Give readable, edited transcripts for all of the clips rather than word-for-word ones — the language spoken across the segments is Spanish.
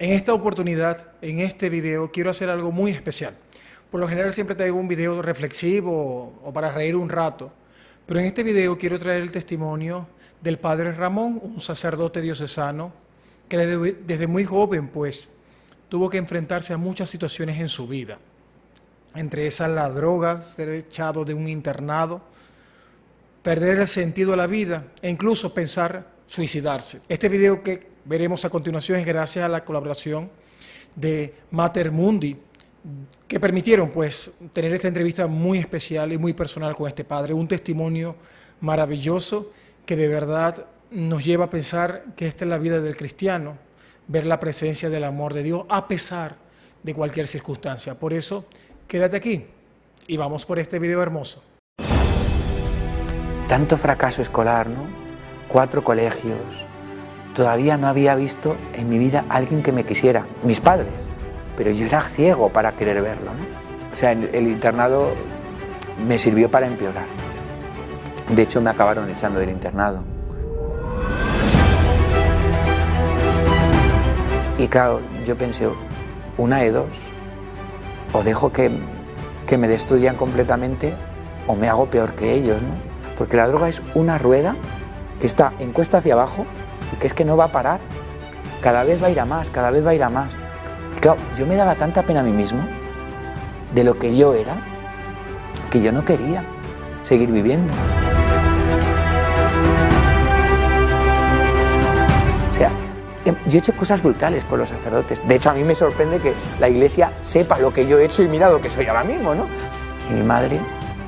En esta oportunidad, en este video, quiero hacer algo muy especial. Por lo general siempre traigo un video reflexivo o para reír un rato, pero en este video quiero traer el testimonio del padre Ramón, un sacerdote diocesano que desde muy joven pues tuvo que enfrentarse a muchas situaciones en su vida. Entre esas la droga, ser echado de un internado, perder el sentido de la vida e incluso pensar suicidarse. Este video que veremos a continuación es gracias a la colaboración de Mater Mundi, que permitieron pues tener esta entrevista muy especial y muy personal con este padre, un testimonio maravilloso que de verdad nos lleva a pensar que esta es la vida del cristiano, ver la presencia del amor de Dios a pesar de cualquier circunstancia. Por eso, quédate aquí y vamos por este video hermoso. Tanto fracaso escolar, ¿no? 4 colegios. Todavía no había visto en mi vida a alguien que me quisiera, mis padres, pero yo era ciego para querer verlo, ¿no? O sea, el internado me sirvió para empeorar. De hecho, me acabaron echando del internado. Y claro, yo pensé, una de dos, o dejo que me destruyan completamente o me hago peor que ellos, ¿no? Porque la droga es una rueda que está en cuesta hacia abajo y que es que no va a parar. Cada vez va a ir a más, cada vez va a ir a más. Y claro, yo me daba tanta pena a mí mismo de lo que yo era, que yo no quería seguir viviendo. O sea, yo he hecho cosas brutales con los sacerdotes. De hecho, a mí me sorprende que la Iglesia sepa lo que yo he hecho y mira lo que soy ahora mismo, ¿no? Y mi madre,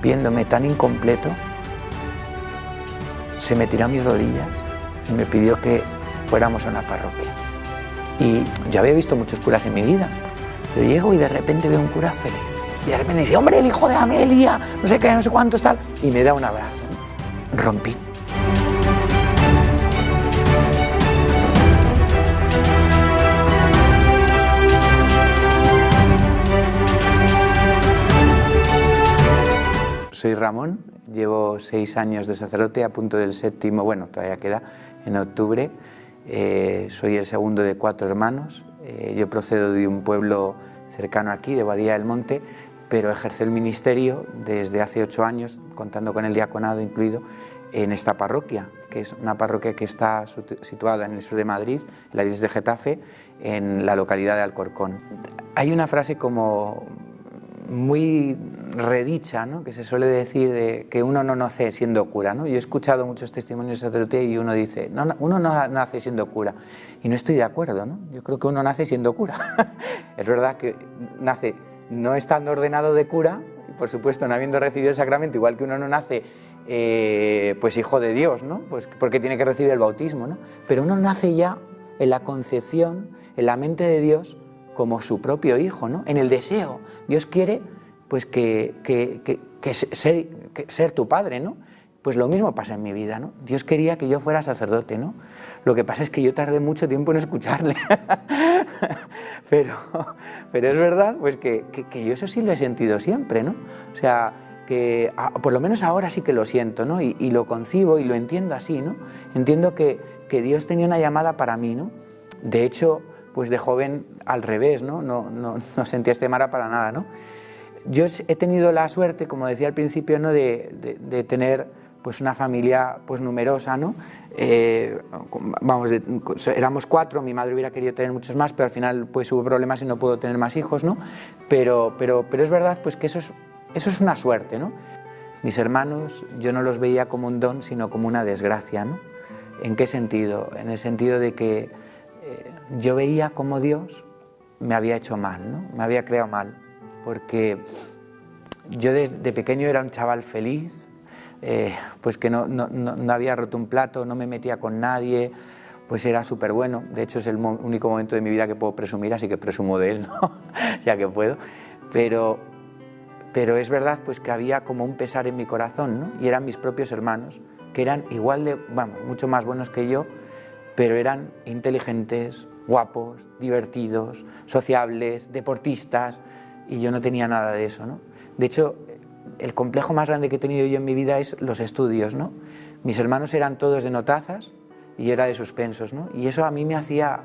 viéndome tan incompleto, se me tiró a mis rodillas y me pidió que fuéramos a una parroquia. Y yo había visto muchos curas en mi vida, pero llego y de repente veo un cura feliz. Y de repente dice, hombre, el hijo de Amelia, no sé qué, no sé cuántos, tal. Y me da un abrazo. Rompí. Soy Ramón, llevo 6 años de sacerdote, a punto del 7º, bueno, todavía queda, en octubre. Soy el segundo de 4 hermanos. Yo procedo de un pueblo cercano aquí, de Badía del Monte, pero ejerzo el ministerio desde hace 8 años, contando con el diaconado incluido, en esta parroquia, que es una parroquia que está situada en el sur de Madrid, en la diócesis de Getafe, en la localidad de Alcorcón. Hay una frase como muy redicha, ¿no?, que se suele decir de que uno no nace siendo cura, ¿no? Yo he escuchado muchos testimonios de sacerdote y uno dice, no, uno no nace siendo cura, y no estoy de acuerdo, ¿no? Yo creo que uno nace siendo cura. Es verdad que nace no estando ordenado de cura, y por supuesto no habiendo recibido el sacramento, igual que uno no nace pues hijo de Dios, ¿no?, pues porque tiene que recibir el bautismo, ¿no? Pero uno nace ya en la concepción, en la mente de Dios, como su propio hijo, ¿no?, en el deseo. Dios quiere pues ser tu padre, ¿no? Pues lo mismo pasa en mi vida, ¿no? Dios quería que yo fuera sacerdote, ¿no? Lo que pasa es que yo tardé mucho tiempo en escucharle. pero es verdad pues que yo eso sí lo he sentido siempre, ¿no? O sea, que por lo menos ahora sí que lo siento, ¿no? Y lo concibo y lo entiendo así, ¿no? Entiendo que Dios tenía una llamada para mí, ¿no? De hecho, pues de joven al revés, ¿no? No sentía este llamada para nada, ¿no? Yo he tenido la suerte, como decía al principio, ¿no?, de tener pues una familia pues numerosa, ¿no? Éramos 4, mi madre hubiera querido tener muchos más, pero al final pues hubo problemas y no pudo tener más hijos, ¿no? Pero es verdad pues que eso es una suerte, ¿no? Mis hermanos yo no los veía como un don, sino como una desgracia, ¿no? ¿En qué sentido? En el sentido de que yo veía cómo Dios me había hecho mal, ¿no? Me había creado mal, porque yo de pequeño era un chaval feliz, pues que no había roto un plato, no me metía con nadie, pues era súper bueno. De hecho es el único momento de mi vida que puedo presumir, así que presumo de él, ¿no? Ya que puedo. Pero es verdad pues que había como un pesar en mi corazón, ¿no? Y eran mis propios hermanos, que eran igual de, mucho más buenos que yo, pero eran inteligentes, guapos, divertidos, sociables, deportistas, y yo no tenía nada de eso, ¿no? De hecho, el complejo más grande que he tenido yo en mi vida es los estudios, ¿no? Mis hermanos eran todos de notazas y yo era de suspensos, ¿no? Y eso a mí me hacía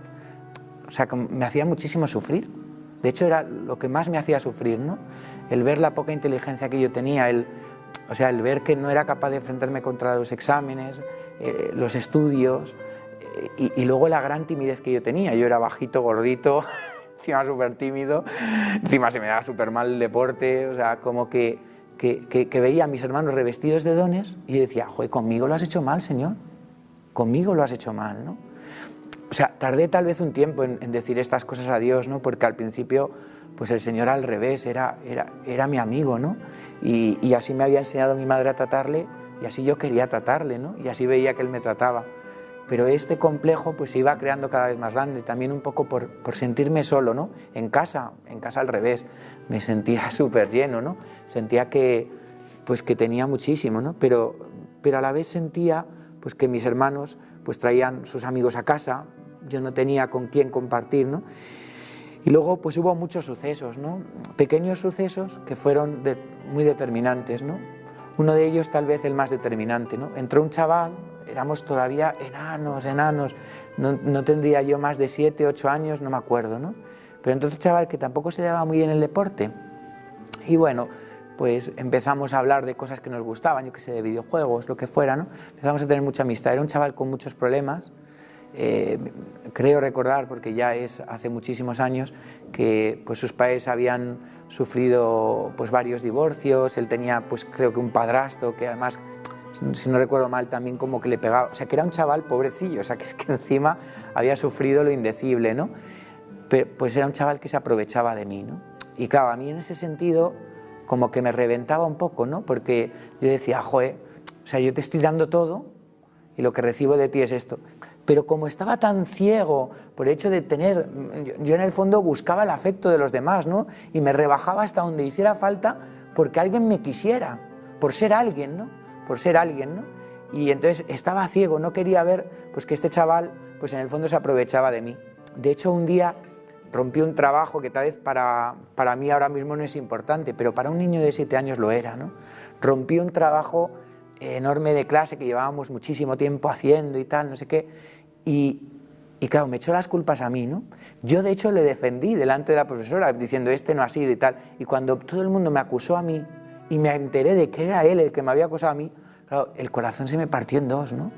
o sea, me hacía muchísimo sufrir. De hecho, era lo que más me hacía sufrir, ¿no? El ver la poca inteligencia que yo tenía, o sea, el ver que no era capaz de enfrentarme contra los exámenes, los estudios, y luego la gran timidez que yo tenía. Yo era bajito, gordito, encima súper tímido, encima se me daba súper mal el deporte, o sea, como que veía a mis hermanos revestidos de dones y decía, joder, conmigo lo has hecho mal, Señor, conmigo lo has hecho mal, ¿no? O sea, tardé tal vez un tiempo en decir estas cosas a Dios, ¿no? Porque al principio, pues el Señor al revés, era mi amigo, ¿no? Y así me había enseñado mi madre a tratarle, y así yo quería tratarle, ¿no? Y así veía que Él me trataba. Pero este complejo pues se iba creando cada vez más grande, también un poco por sentirme solo, ¿no? En casa al revés, me sentía súper lleno, ¿no? Sentía que tenía muchísimo, ¿no? Pero a la vez sentía pues que mis hermanos pues traían sus amigos a casa, yo no tenía con quién compartir, ¿no? Y luego pues hubo muchos sucesos, ¿no? Pequeños sucesos que fueron muy determinantes, ¿no? Uno de ellos tal vez el más determinante, ¿no? Entró un chaval, éramos todavía enanos, no tendría yo más de 7, 8 años, no me acuerdo, ¿no? Pero entró un chaval que tampoco se le daba muy bien el deporte. Y bueno, pues empezamos a hablar de cosas que nos gustaban, yo qué sé, de videojuegos, lo que fuera, ¿no? Empezamos a tener mucha amistad. Era un chaval con muchos problemas. Creo recordar, porque ya es hace muchísimos años, que pues sus padres habían sufrido pues varios divorcios. Él tenía pues creo que un padrastro que además, si no recuerdo mal, también como que le pegaba, o sea que era un chaval pobrecillo, o sea que es que encima había sufrido lo indecible, ¿no? Pues era un chaval que se aprovechaba de mí, ¿no? Y claro, a mí en ese sentido como que me reventaba un poco, ¿no? Porque yo decía, joder, o sea, yo te estoy dando todo y lo que recibo de ti es esto. Pero como estaba tan ciego por el hecho de tener, yo en el fondo buscaba el afecto de los demás, ¿no? Y me rebajaba hasta donde hiciera falta porque alguien me quisiera, por ser alguien, ¿no? Por ser alguien, ¿no? Y entonces estaba ciego, no quería ver pues que este chaval pues en el fondo se aprovechaba de mí. De hecho, un día rompí un trabajo que tal vez para mí ahora mismo no es importante, pero para un niño de 7 años lo era, ¿no? Rompí un trabajo enorme de clase que llevábamos muchísimo tiempo haciendo y tal, no sé qué, y claro, me echó las culpas a mí, ¿no? Yo de hecho le defendí delante de la profesora diciendo este no ha sido y tal, y cuando todo el mundo me acusó a mí y me enteré de que era él el que me había acusado a mí, claro, el corazón se me partió en dos, ¿no?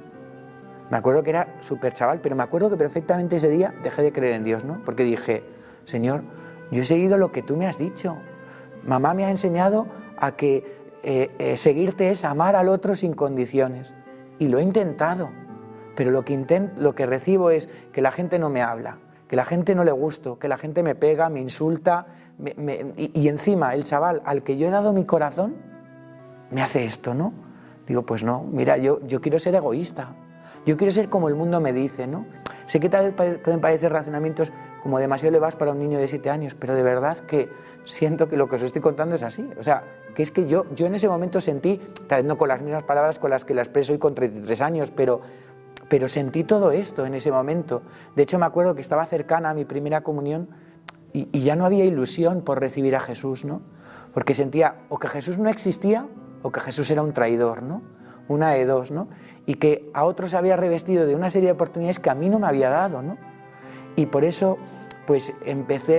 Me acuerdo que era súper chaval, pero me acuerdo que perfectamente ese día dejé de creer en Dios, ¿no? Porque dije, Señor, yo he seguido lo que tú me has dicho. Mamá me ha enseñado a que seguirte es amar al otro sin condiciones. Y lo he intentado, pero lo que recibo es que la gente no me habla, que la gente no le gusto, que la gente me pega, me insulta, y encima el chaval al que yo he dado mi corazón me hace esto, ¿no? Digo, pues no, mira, yo quiero ser egoísta. Yo quiero ser como el mundo me dice, ¿no? Sé que tal vez pueden parecer razonamientos como demasiado elevados para un niño de 7 años, pero de verdad que siento que lo que os estoy contando es así. O sea, que es que yo en ese momento sentí, tal vez no con las mismas palabras con las que la expreso hoy con 33 años, pero sentí todo esto en ese momento. De hecho, me acuerdo que estaba cercana a mi primera comunión y ya no había ilusión por recibir a Jesús, ¿no? Porque sentía o que Jesús no existía o que Jesús era un traidor, ¿no? Una de dos, ¿no? Y que a otros había revestido de una serie de oportunidades que a mí no me había dado, ¿no? Y por eso, pues empezó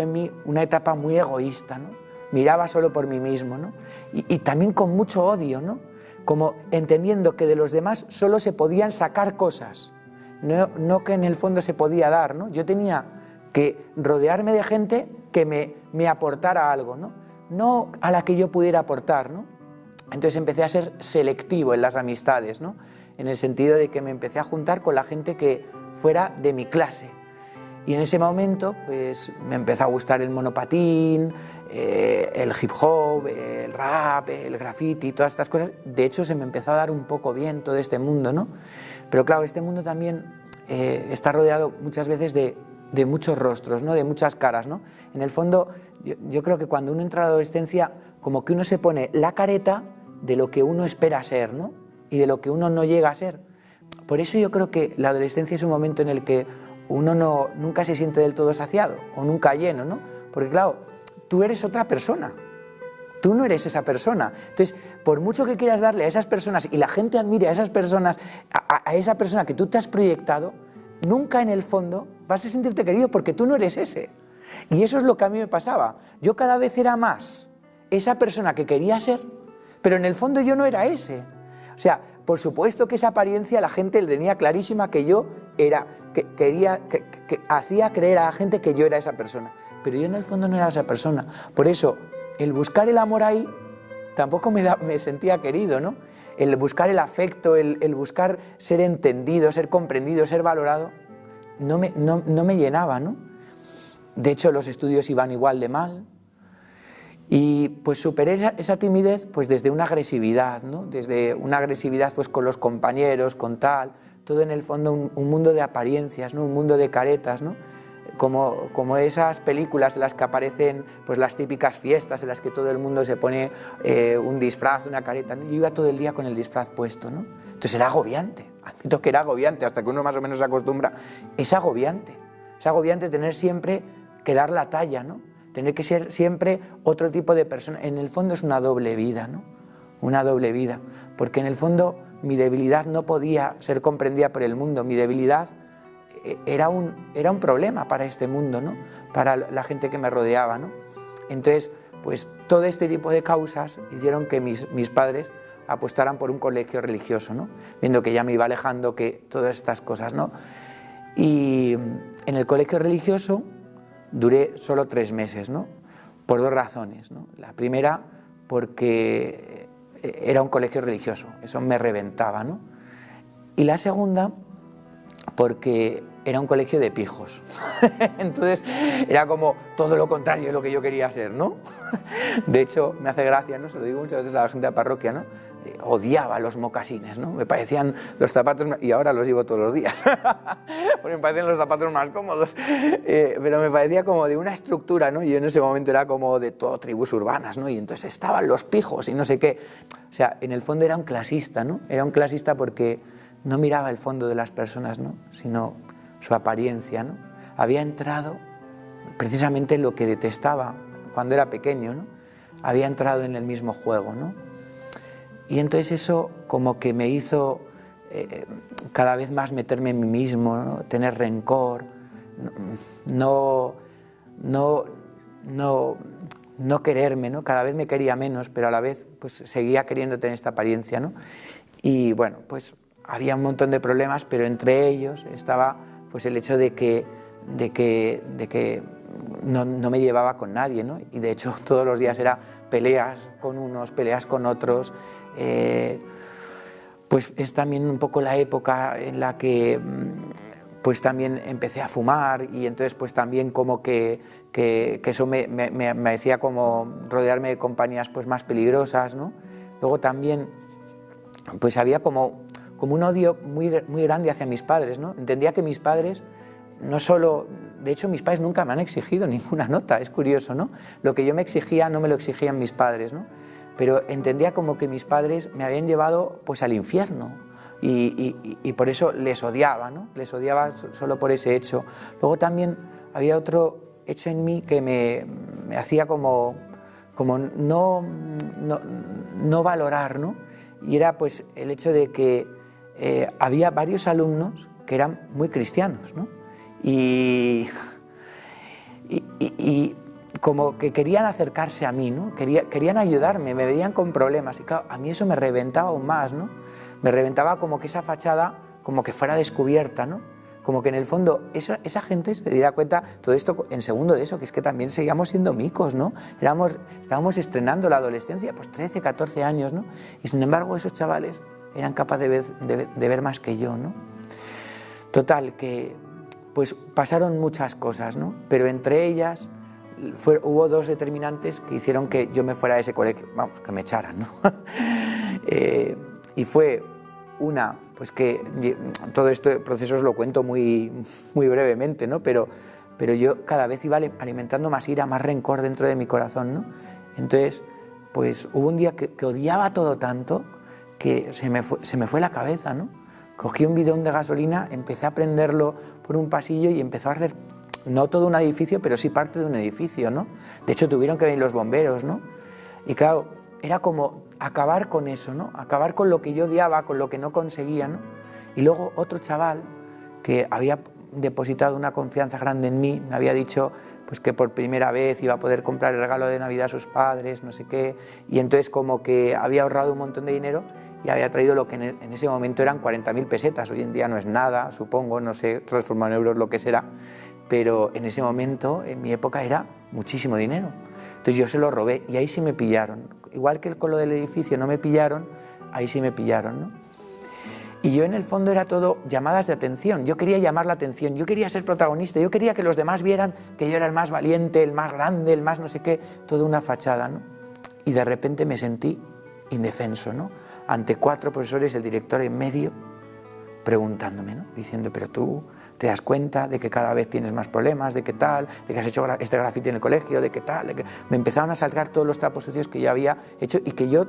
en mí una etapa muy egoísta, ¿no? Miraba solo por mí mismo, ¿no? Y también con mucho odio, ¿no? Como entendiendo que de los demás solo se podían sacar cosas, no que en el fondo se podía dar, ¿no? Yo tenía que rodearme de gente que me aportara algo, ¿no? No a la que yo pudiera aportar, ¿no? Entonces empecé a ser selectivo en las amistades, ¿no? En el sentido de que me empecé a juntar con la gente que fuera de mi clase. Y en ese momento pues me empezó a gustar el monopatín, el hip hop, el rap, el graffiti, todas estas cosas. De hecho se me empezó a dar un poco bien todo este mundo, ¿no? Pero claro, este mundo también está rodeado muchas veces de muchos rostros, ¿no? De muchas caras, ¿no? En el fondo yo creo que cuando uno entra a la adolescencia como que uno se pone la careta de lo que uno espera ser, ¿no? Y de lo que uno no llega a ser. Por eso yo creo que la adolescencia es un momento en el que uno nunca se siente del todo saciado o nunca lleno, ¿no? Porque claro, tú eres otra persona, tú no eres esa persona. Entonces, por mucho que quieras darle a esas personas y la gente admire a esas personas, a esa persona que tú te has proyectado, nunca en el fondo vas a sentirte querido porque tú no eres ese. Y eso es lo que a mí me pasaba. Yo cada vez era más esa persona que quería ser, pero en el fondo yo no era ese. O sea, por supuesto que esa apariencia la gente le tenía clarísima que yo era, que hacía creer a la gente que yo era esa persona. Pero yo en el fondo no era esa persona. Por eso, el buscar el amor ahí tampoco me sentía querido, ¿no? El buscar el afecto, el buscar ser entendido, ser comprendido, ser valorado, no me llenaba, ¿no? De hecho, los estudios iban igual de mal. Y pues superé esa timidez pues desde una agresividad, ¿no? Desde una agresividad pues con los compañeros, con tal, todo en el fondo un mundo de apariencias, ¿no? Un mundo de caretas, ¿no? Como esas películas en las que aparecen pues las típicas fiestas en las que todo el mundo se pone un disfraz, una careta, ¿no? Yo iba todo el día con el disfraz puesto, ¿no? Entonces era agobiante, admito que era agobiante, hasta que uno más o menos se acostumbra, es agobiante tener siempre que dar la talla, ¿no? Tener que ser siempre otro tipo de persona. En el fondo es una doble vida, ¿no? Una doble vida, porque en el fondo mi debilidad no podía ser comprendida por el mundo, mi debilidad era un problema para este mundo, ¿no? Para la gente que me rodeaba, ¿no? Entonces, pues todo este tipo de causas hicieron que mis padres apostaran por un colegio religioso, ¿no? Viendo que ya me iba alejando, que todas estas cosas, ¿no? Y en el colegio religioso duré solo 3 meses, ¿no? Por 2 razones, ¿no? La primera, porque era un colegio religioso, eso me reventaba, ¿no? Y la segunda, porque era un colegio de pijos. Entonces era como todo lo contrario de lo que yo quería ser, ¿no? De hecho, me hace gracia, ¿no? Se lo digo muchas veces a la gente de la parroquia, ¿no? Odiaba los mocasines, ¿no? Me parecían los zapatos, y ahora los llevo todos los días, porque me parecen los zapatos más cómodos, pero me parecía como de una estructura, ¿no? Yo en ese momento era como de todo tribus urbanas, ¿no? Y entonces estaban los pijos y no sé qué. O sea, en el fondo era un clasista, ¿no? Era un clasista porque no miraba el fondo de las personas, ¿no? Sino su apariencia, ¿no? Había entrado precisamente en lo que detestaba cuando era pequeño, ¿no? Había entrado en el mismo juego, ¿no? Y entonces eso como que me hizo cada vez más meterme en mí mismo, ¿no? Tener rencor, no quererme, ¿no? Cada vez me quería menos, pero a la vez pues seguía queriendo tener esta apariencia, ¿no? Y bueno, pues había un montón de problemas, pero entre ellos estaba pues el hecho de que no me llevaba con nadie, ¿no? Y de hecho todos los días era peleas con unos, peleas con otros. Pues es también un poco la época en la que pues también empecé a fumar y entonces pues también como que eso me hacía como rodearme de compañías pues más peligrosas, ¿no? Luego también pues había como un odio muy grande hacia mis padres, ¿no? Entendía que mis padres no solo... De hecho, mis padres nunca me han exigido ninguna nota, es curioso, ¿no? Lo que yo me exigía no me lo exigían mis padres, ¿no? Pero entendía como que mis padres me habían llevado pues al infierno y por eso les odiaba, ¿no? Les odiaba solo por ese hecho. Luego también había otro hecho en mí que me hacía como no valorar, ¿no? Y era pues el hecho de que había varios alumnos que eran muy cristianos, ¿no? Y como que querían acercarse a mí, ¿no? Querían ayudarme, me veían con problemas y claro, a mí eso me reventaba aún más, ¿no? Me reventaba como que esa fachada como que fuera descubierta, ¿no? Como que en el fondo esa gente se diera cuenta, todo esto en segundo de eso, que es que también seguíamos siendo micos, ¿no? Estábamos estrenando la adolescencia, pues 13, 14 años, ¿no? Y sin embargo esos chavales eran capaces de ver más que yo, ¿no? Total, que pues pasaron muchas cosas, ¿no? Pero entre ellas hubo 2 determinantes que hicieron que yo me fuera de ese colegio, vamos, que me echaran, ¿no? Y fue una, pues que todo este proceso os lo cuento muy brevemente, ¿no? Pero yo cada vez iba alimentando más ira, más rencor dentro de mi corazón, ¿no? Entonces, pues hubo un día que odiaba todo tanto que se me fue la cabeza, ¿no? Cogí un bidón de gasolina, empecé a prenderlo por un pasillo y empezó a arder, no todo un edificio, pero sí parte de un edificio, ¿no? De hecho, tuvieron que venir los bomberos, ¿no? Y claro, era como acabar con eso, ¿no? Acabar con lo que yo odiaba, con lo que no conseguía, ¿no? Y luego otro chaval que había depositado una confianza grande en mí, me había dicho pues que por primera vez iba a poder comprar el regalo de Navidad a sus padres, no sé qué, y entonces como que había ahorrado un montón de dinero y había traído lo que en ese momento eran 40.000 pesetas, hoy en día no es nada, supongo, no sé, transformado en euros lo que será, pero en ese momento, en mi época, era muchísimo dinero. Entonces yo se lo robé y ahí sí me pillaron, igual que con lo del edificio no me pillaron, ahí sí me pillaron, ¿no? Y yo en el fondo era todo llamadas de atención, yo quería llamar la atención, yo quería ser protagonista, yo quería que los demás vieran que yo era el más valiente, el más grande, el más no sé qué, toda una fachada, ¿no? Y de repente me sentí indefenso, ¿no? Ante 4 profesores, el director en medio, preguntándome, ¿no? Diciendo, pero tú te das cuenta de que cada vez tienes más problemas, de qué tal, de que has hecho este grafiti en el colegio, de qué tal, de que... Me empezaron a saltar todos los trapos sucios que yo había hecho y que yo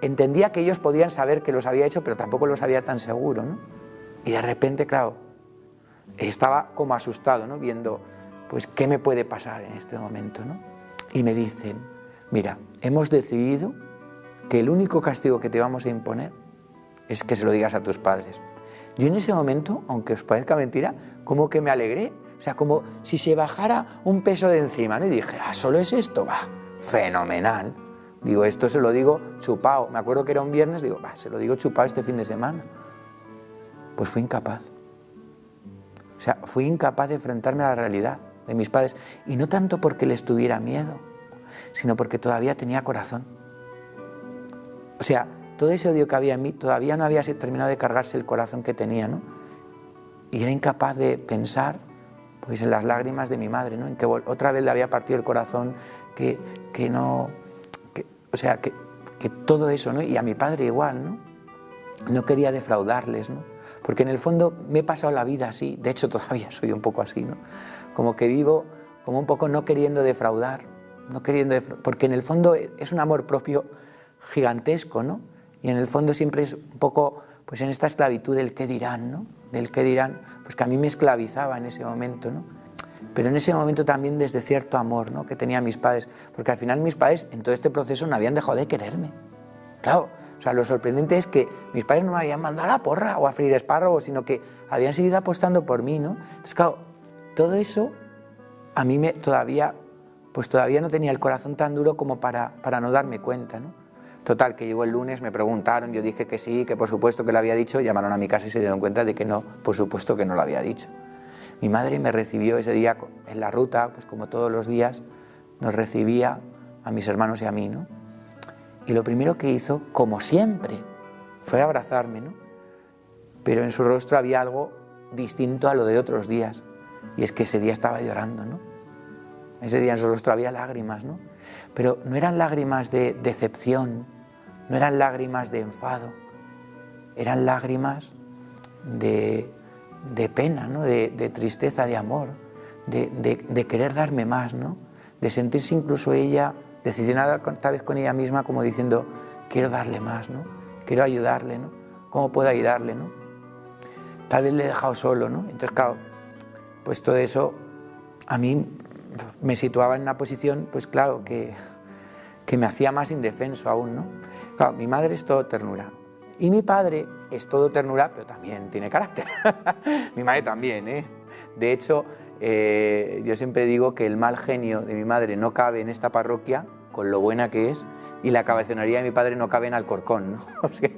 entendía que ellos podían saber que los había hecho, pero tampoco lo sabía tan seguro, ¿no? Y de repente, claro, estaba como asustado, ¿no? Viendo, pues, ¿qué me puede pasar en este momento, ¿no? Y me dicen, mira, hemos decidido que el único castigo que te vamos a imponer es que se lo digas a tus padres. Yo en ese momento, aunque os parezca mentira, como que me alegré, o sea, como si se bajara un peso de encima, ¿no? Y dije, ¿solo es esto? ¡Bah! Fenomenal. Digo, esto se lo digo chupao. Me acuerdo que era un viernes, digo, se lo digo chupao este fin de semana. Pues fui incapaz. O sea, fui incapaz de enfrentarme a la realidad de mis padres. Y no tanto porque les tuviera miedo, sino porque todavía tenía corazón. O sea, todo ese odio que había en mí todavía no había terminado de cargarse el corazón que tenía, ¿no? Y era incapaz de pensar, pues, en las lágrimas de mi madre, ¿no? En que otra vez le había partido el corazón, que todo eso, ¿no? Y a mi padre igual, ¿no? No quería defraudarles, ¿no? Porque en el fondo me he pasado la vida así, de hecho todavía soy un poco así, ¿no? Como que vivo como un poco no queriendo defraudar, porque en el fondo es un amor propio gigantesco, ¿no? Y en el fondo siempre es un poco, pues, en esta esclavitud del qué dirán, ¿no? Del qué dirán, pues que a mí me esclavizaba en ese momento, ¿no? Pero en ese momento también desde cierto amor, ¿no? Que tenía mis padres, porque al final mis padres en todo este proceso no habían dejado de quererme. Claro, o sea, lo sorprendente es que mis padres no me habían mandado a la porra o a freír espárragos, sino que habían seguido apostando por mí, ¿no? Entonces, claro, todo eso a mí todavía no tenía el corazón tan duro como para no darme cuenta, ¿no? Total, que llegó el lunes, me preguntaron, yo dije que sí, que por supuesto que lo había dicho, llamaron a mi casa y se dieron cuenta de que no, por supuesto que no lo había dicho. Mi madre me recibió ese día en la ruta, pues como todos los días, nos recibía a mis hermanos y a mí, ¿no? Y lo primero que hizo, como siempre, fue abrazarme, ¿no? Pero en su rostro había algo distinto a lo de otros días, y es que ese día estaba llorando, ¿no? Ese día en su rostro había lágrimas, ¿no? Pero no eran lágrimas de decepción, no eran lágrimas de enfado, eran lágrimas de pena, ¿no? De tristeza, de amor, de querer darme más, ¿no? De sentirse incluso ella decepcionada tal vez con ella misma, como diciendo, quiero darle más, ¿no? Quiero ayudarle, ¿no? ¿Cómo puedo ayudarle, no? Tal vez le he dejado solo, ¿no? Entonces, claro, pues todo eso a mí me situaba en una posición, pues claro, que me hacía más indefenso aún, ¿no? Claro, mi madre es todo ternura y mi padre es todo ternura, pero también tiene carácter. Mi madre también, ¿eh? De hecho, yo siempre digo que el mal genio de mi madre no cabe en esta parroquia, con lo buena que es, y la cabezonería de mi padre no cabe en Alcorcón, ¿no? O sea,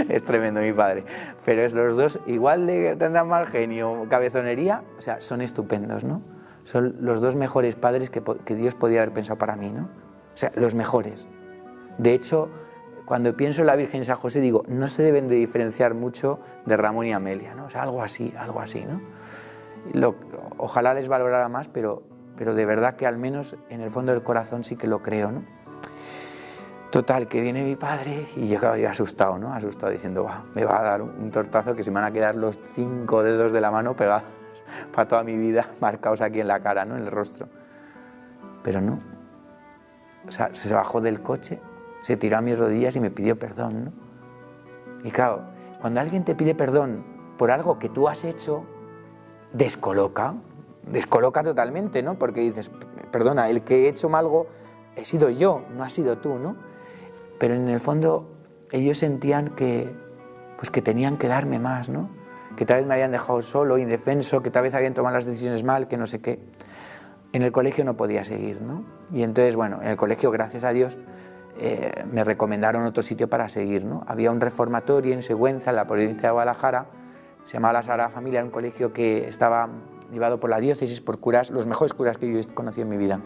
es tremendo mi padre. Pero los dos, igual tendrán mal genio, cabezonería, o sea, son estupendos, ¿no? Son los dos mejores padres que Dios podía haber pensado para mí, ¿no? O sea, los mejores. De hecho, cuando pienso en la Virgen y San José, digo, no se deben de diferenciar mucho de Ramón y Amelia, ¿no? O sea, algo así, ¿no? Ojalá les valorara más, pero de verdad que al menos en el fondo del corazón sí que lo creo, ¿no? Total, que viene mi padre y yo, claro, asustado, ¿no? Asustado, diciendo, me va a dar un tortazo que se me van a quedar los 5 dedos de la mano pegados para toda mi vida, marcados aquí en la cara, ¿no? En el rostro. Pero no. O sea, se bajó del coche, se tiró a mis rodillas y me pidió perdón, ¿no? Y claro, cuando alguien te pide perdón por algo que tú has hecho, descoloca totalmente, ¿no? Porque dices, perdona, el que he hecho algo he sido yo, no has sido tú, ¿no? Pero en el fondo ellos sentían que tenían que darme más, ¿no? que tal vez me habían dejado solo, indefenso, que tal vez habían tomado las decisiones mal, que no sé qué. En el colegio no podía seguir, ¿no? Y entonces, bueno, en el colegio, gracias a Dios, me recomendaron otro sitio para seguir, ¿no? Había un reformatorio en Sigüenza, en la provincia de Guadalajara, se llamaba la Sagrada Familia, un colegio que estaba llevado por la diócesis, por curas, los mejores curas que yo he conocido en mi vida.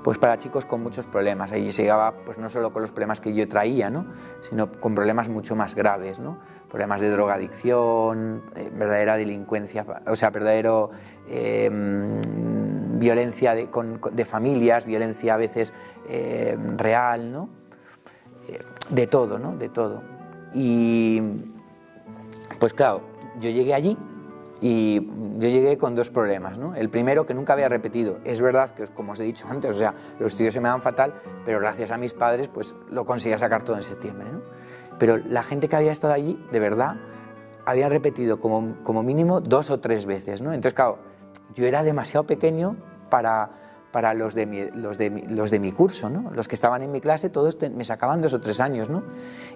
Pues para chicos con muchos problemas. Allí se llegaba pues no solo con los problemas que yo traía, ¿no? Sino con problemas mucho más graves, ¿no? Problemas de drogadicción, verdadera delincuencia, o sea, verdadero violencia de familias, violencia a veces real, ¿no? De todo, ¿no? De todo. Y pues claro, yo llegué allí y yo llegué con dos problemas, ¿no? El primero, que nunca había repetido. Es verdad que, como os he dicho antes, o sea, los estudios se me dan fatal, pero gracias a mis padres pues lo conseguí sacar todo en septiembre, ¿no? Pero la gente que había estado allí, de verdad, habían repetido como mínimo 2 o 3 veces, ¿no? Entonces, claro, yo era demasiado pequeño para los de mi curso, ¿no? Los que estaban en mi clase, todos me sacaban 2 o 3 años, ¿no?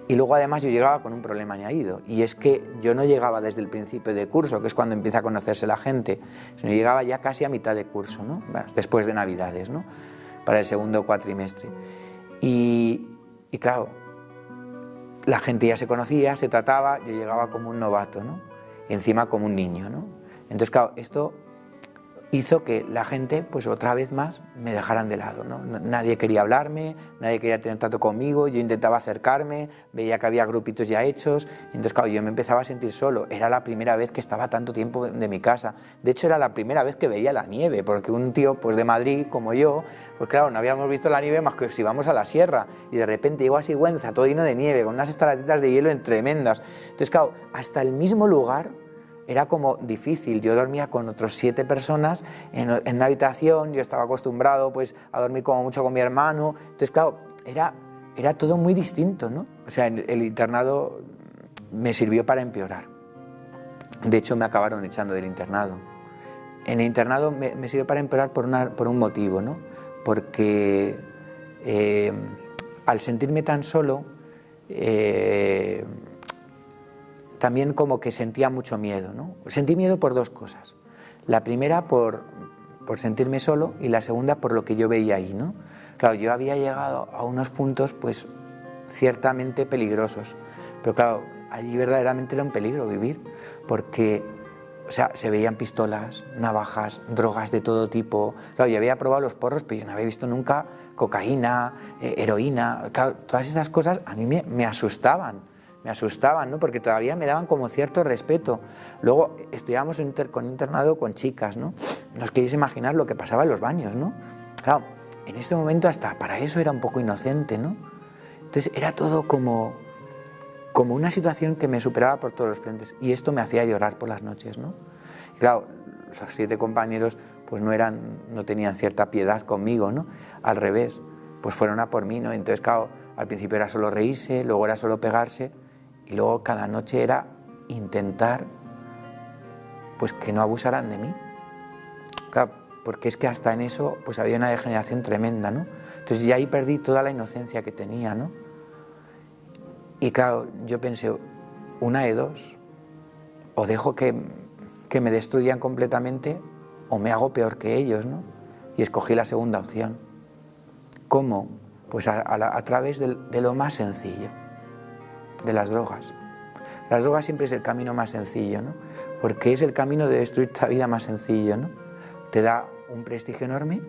Y luego además yo llegaba con un problema añadido, y es que yo no llegaba desde el principio de curso, que es cuando empieza a conocerse la gente, sino llegaba ya casi a mitad de curso, ¿no? Bueno, después de Navidades, ¿no? Para el segundo cuatrimestre. Y claro, la gente ya se conocía, se trataba, yo llegaba como un novato, ¿no? Y encima como un niño, ¿no? Entonces, claro, esto hizo que la gente, pues otra vez más, me dejaran de lado, ¿no? Nadie quería hablarme, nadie quería tener trato conmigo, yo intentaba acercarme, veía que había grupitos ya hechos, y entonces claro, yo me empezaba a sentir solo. Era la primera vez que estaba tanto tiempo de mi casa, de hecho era la primera vez que veía la nieve, porque un tío pues de Madrid, como yo, pues claro, no habíamos visto la nieve más que si íbamos a la sierra, y de repente llego a Sigüenza, todo lleno de nieve, con unas estalactitas de hielo tremendas. Entonces claro, hasta el mismo lugar era como difícil. Yo dormía con otros 7 personas en una habitación, yo estaba acostumbrado pues a dormir como mucho con mi hermano, entonces claro, era todo muy distinto, ¿no? O sea, el internado me sirvió para empeorar. De hecho, me acabaron echando del internado. En el internado me sirvió para empeorar por un motivo, ¿no? Porque al sentirme tan solo, también como que sentía mucho miedo, ¿no? Sentí miedo por 2 cosas. La primera por sentirme solo, y la segunda por lo que yo veía ahí, ¿no? Claro, yo había llegado a unos puntos pues ciertamente peligrosos, pero claro, allí verdaderamente era un peligro vivir, porque o sea, se veían pistolas, navajas, drogas de todo tipo. Claro, yo había probado los porros, pero yo no había visto nunca cocaína, heroína. Claro, todas esas cosas a mí me asustaban, ¿no? Porque todavía me daban como cierto respeto. Luego estudiábamos con internado con chicas, ¿no? No os queréis imaginar lo que pasaba en los baños, ¿no? Claro, en este momento hasta para eso era un poco inocente, ¿no? Entonces era todo como una situación que me superaba por todos los frentes, y esto me hacía llorar por las noches, ¿no? Y claro, los 7 compañeros pues no tenían cierta piedad conmigo, ¿no? Al revés, pues fueron a por mí, ¿no? Entonces, claro, al principio era solo reírse, luego era solo pegarse, y luego cada noche era intentar pues que no abusaran de mí. Claro, porque es que hasta en eso pues había una degeneración tremenda, ¿no? Entonces ya ahí perdí toda la inocencia que tenía, ¿no? Y claro, yo pensé, una de dos, o dejo que me destruyan completamente, o me hago peor que ellos, ¿no? Y escogí la segunda opción. ¿Cómo? Pues a través de lo más sencillo, de las drogas. Las drogas siempre es el camino más sencillo, ¿no? Porque es el camino de destruir la vida más sencillo, ¿no? Te da un prestigio enorme,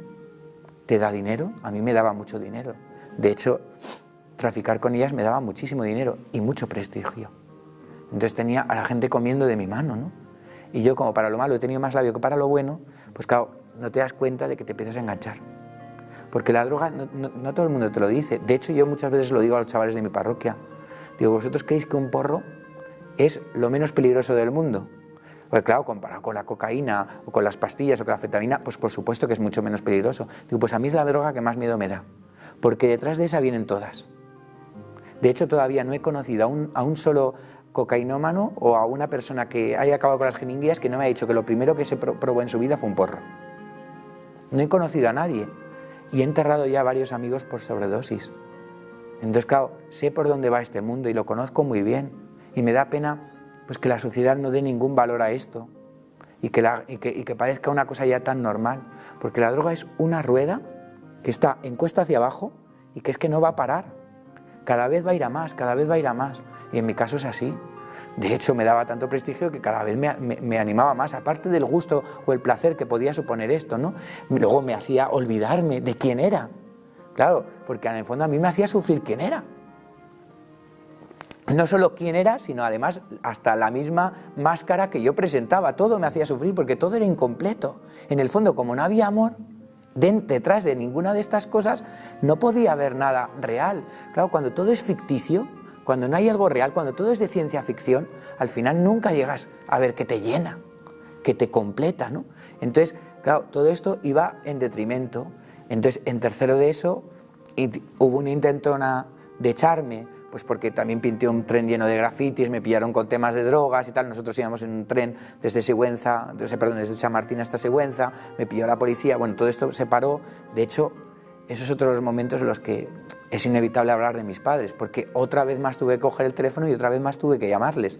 te da dinero, a mí me daba mucho dinero. De hecho, traficar con ellas me daba muchísimo dinero y mucho prestigio. Entonces tenía a la gente comiendo de mi mano, ¿no? Y yo, como para lo malo he tenido más labio que para lo bueno, pues claro, no te das cuenta de que te empiezas a enganchar. Porque la droga no todo el mundo te lo dice. De hecho, yo muchas veces lo digo a los chavales de mi parroquia. Digo, ¿vosotros creéis que un porro es lo menos peligroso del mundo? Pues claro, comparado con la cocaína o con las pastillas o con la anfetamina, pues por supuesto que es mucho menos peligroso. Digo, pues a mí es la droga que más miedo me da, porque detrás de esa vienen todas. De hecho, todavía no he conocido a un solo cocainómano o a una persona que haya acabado con las jeringuillas que no me ha dicho que lo primero que se probó en su vida fue un porro. No he conocido a nadie, y he enterrado ya a varios amigos por sobredosis. Entonces, claro, sé por dónde va este mundo y lo conozco muy bien, y me da pena pues que la sociedad no dé ningún valor a esto y que parezca una cosa ya tan normal, porque la droga es una rueda que está en cuesta hacia abajo y que es que no va a parar, cada vez va a ir a más, cada vez va a ir a más, y en mi caso es así. De hecho, me daba tanto prestigio que cada vez me animaba más, aparte del gusto o el placer que podía suponer esto, ¿no? Luego me hacía olvidarme de quién era. Claro, porque en el fondo a mí me hacía sufrir quién era. No solo quién era, sino además hasta la misma máscara que yo presentaba. Todo me hacía sufrir porque todo era incompleto. En el fondo, como no había amor, detrás de ninguna de estas cosas no podía haber nada real. Claro, cuando todo es ficticio, cuando no hay algo real, cuando todo es de ciencia ficción, al final nunca llegas a ver que te llena, que te completa, ¿no? Entonces, claro, todo esto iba en detrimento. Entonces, en tercero de eso, hubo un intento de echarme, pues porque también pinté un tren lleno de grafitis, me pillaron con temas de drogas y tal. Nosotros íbamos en un tren desde desde San Martín hasta Sigüenza, me pilló la policía, bueno, todo esto se paró. De hecho, esos son otros momentos en los que es inevitable hablar de mis padres, porque otra vez más tuve que coger el teléfono y otra vez más tuve que llamarles.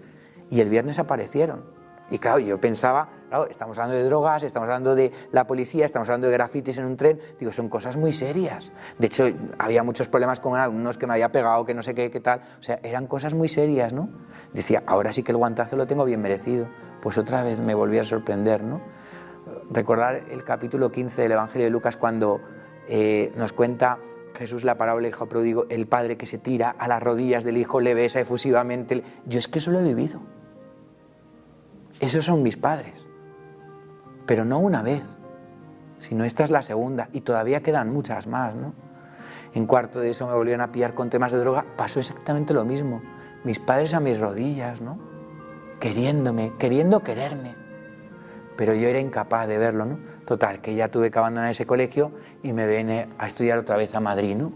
Y el viernes aparecieron. Y claro, yo pensaba, claro, estamos hablando de drogas, estamos hablando de la policía, estamos hablando de grafitis en un tren, digo, son cosas muy serias. De hecho, había muchos problemas con algunos que me había pegado, que no sé qué tal, o sea, eran cosas muy serias, ¿no? Decía, ahora sí que el guantazo lo tengo bien merecido. Pues otra vez me volví a sorprender, ¿no? Recordar el capítulo 15 del Evangelio de Lucas cuando nos cuenta Jesús la parábola del hijo pródigo, el padre que se tira a las rodillas del hijo, le besa efusivamente. Yo es que eso lo he vivido. Esos son mis padres, pero no una vez, sino esta es la segunda y todavía quedan muchas más, ¿no? En cuarto de eso me volvieron a pillar con temas de droga, pasó exactamente lo mismo, mis padres a mis rodillas, ¿no? Queriéndome, queriendo quererme, pero yo era incapaz de verlo, ¿no? Total, que ya tuve que abandonar ese colegio y me vine a estudiar otra vez a Madrid, ¿no?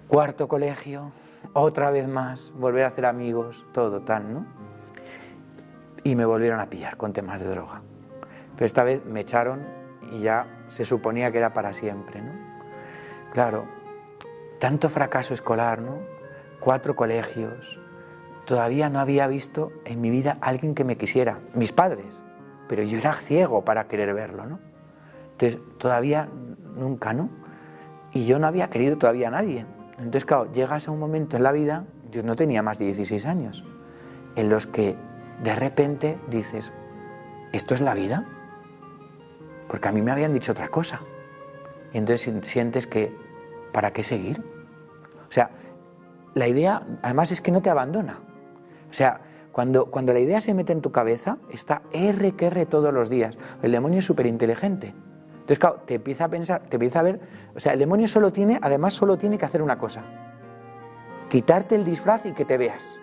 Cuarto colegio, otra vez más, volver a hacer amigos, todo tal, ¿no? Y me volvieron a pillar con temas de droga. Pero esta vez me echaron y ya se suponía que era para siempre, ¿no? Claro, tanto fracaso escolar, ¿no? 4 colegios. Todavía no había visto en mi vida a alguien que me quisiera, mis padres, pero yo era ciego para querer verlo, ¿no? Entonces, todavía nunca, ¿no? Y yo no había querido todavía a nadie. Entonces, claro, llegas a un momento en la vida, yo no tenía más de 16 años, en los que de repente dices, ¿esto es la vida? Porque a mí me habían dicho otra cosa. Y entonces sientes que, ¿para qué seguir? O sea, la idea, además es que no te abandona. O sea, cuando la idea se mete en tu cabeza, está R que R todos los días. El demonio es súper inteligente. Entonces, claro, te empieza a pensar, te empieza a ver, o sea, el demonio solo tiene que hacer una cosa. Quitarte el disfraz y que te veas.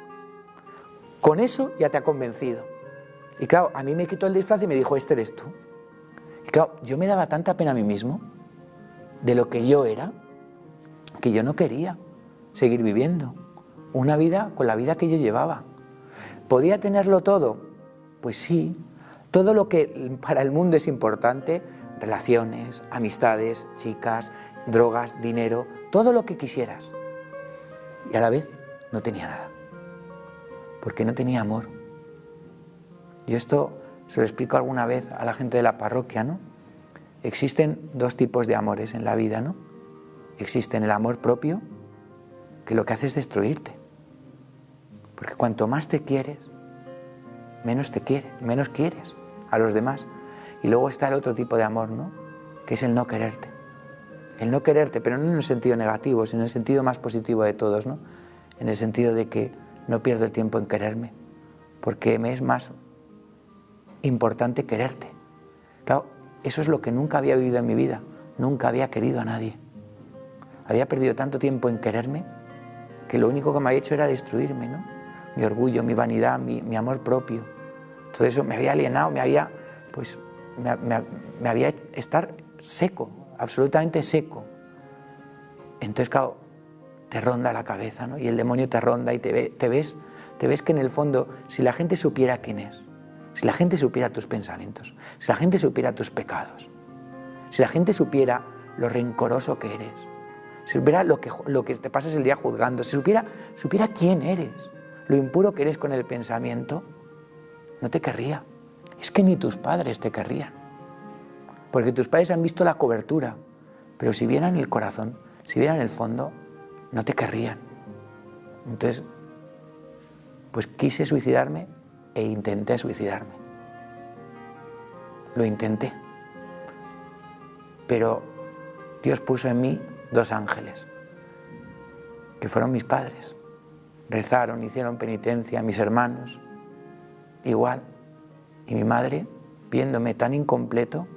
Con eso ya te ha convencido. Y claro, a mí me quitó el disfraz y me dijo, este eres tú. Y claro, yo me daba tanta pena a mí mismo de lo que yo era, que yo no quería seguir viviendo una vida con la vida que yo llevaba. ¿Podía tenerlo todo? Pues sí, todo lo que para el mundo es importante, relaciones, amistades, chicas, drogas, dinero, todo lo que quisieras. Y a la vez no tenía nada. Porque no tenía amor. Yo esto se lo explico alguna vez a la gente de la parroquia, ¿no? Existen 2 tipos de amores en la vida, ¿no? Existen el amor propio, que lo que hace es destruirte. Porque cuanto más te quieres, menos quieres a los demás. Y luego está el otro tipo de amor, ¿no? Que es el no quererte. El no quererte, pero no en el sentido negativo, sino en el sentido más positivo de todos, ¿no? En el sentido de que no pierdo el tiempo en quererme, porque me es más importante quererte. Claro, eso es lo que nunca había vivido en mi vida, nunca había querido a nadie. Había perdido tanto tiempo en quererme que lo único que me había hecho era destruirme, ¿no? Mi orgullo, mi vanidad, mi amor propio. Todo eso me había alienado, me había estar seco, absolutamente seco. Entonces, claro, te ronda la cabeza, ¿no? Y el demonio te ronda y te ves que en el fondo, si la gente supiera quién es, si la gente supiera tus pensamientos, si la gente supiera tus pecados, si la gente supiera lo rencoroso que eres, si supiera lo que te pasas el día juzgando, si supiera quién eres, lo impuro que eres con el pensamiento, no te querría. Es que ni tus padres te querrían. Porque tus padres han visto la cobertura, pero si vieran el corazón, si vieran el fondo, no te querrían. Entonces, pues quise suicidarme e intenté suicidarme. Lo intenté. Pero Dios puso en mí 2 ángeles, que fueron mis padres. Rezaron, hicieron penitencia, mis hermanos, igual. Y mi madre, viéndome tan incompleto,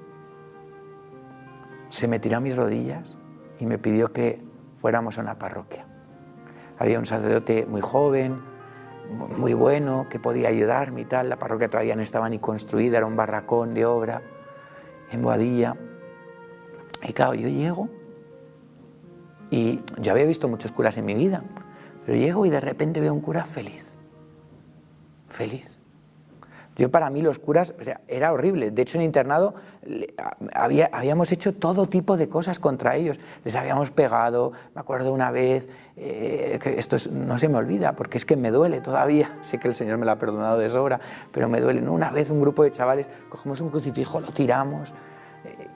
se me tiró a mis rodillas y me pidió que fuéramos a una parroquia. Había un sacerdote muy joven, muy bueno, que podía ayudarme y tal. La parroquia todavía no estaba ni construida, era un barracón de obra en Boadilla. Y claro, yo llego y yo había visto muchos curas en mi vida, pero llego y de repente veo un cura feliz. Feliz. Yo, para mí, los curas, o sea, era horrible. De hecho, en internado habíamos hecho todo tipo de cosas contra ellos. Les habíamos pegado. Me acuerdo una vez, que esto no se me olvida, porque es que me duele todavía. Sé que el Señor me lo ha perdonado de sobra, pero me duele, ¿no? Una vez un grupo de chavales, cogemos un crucifijo, lo tiramos.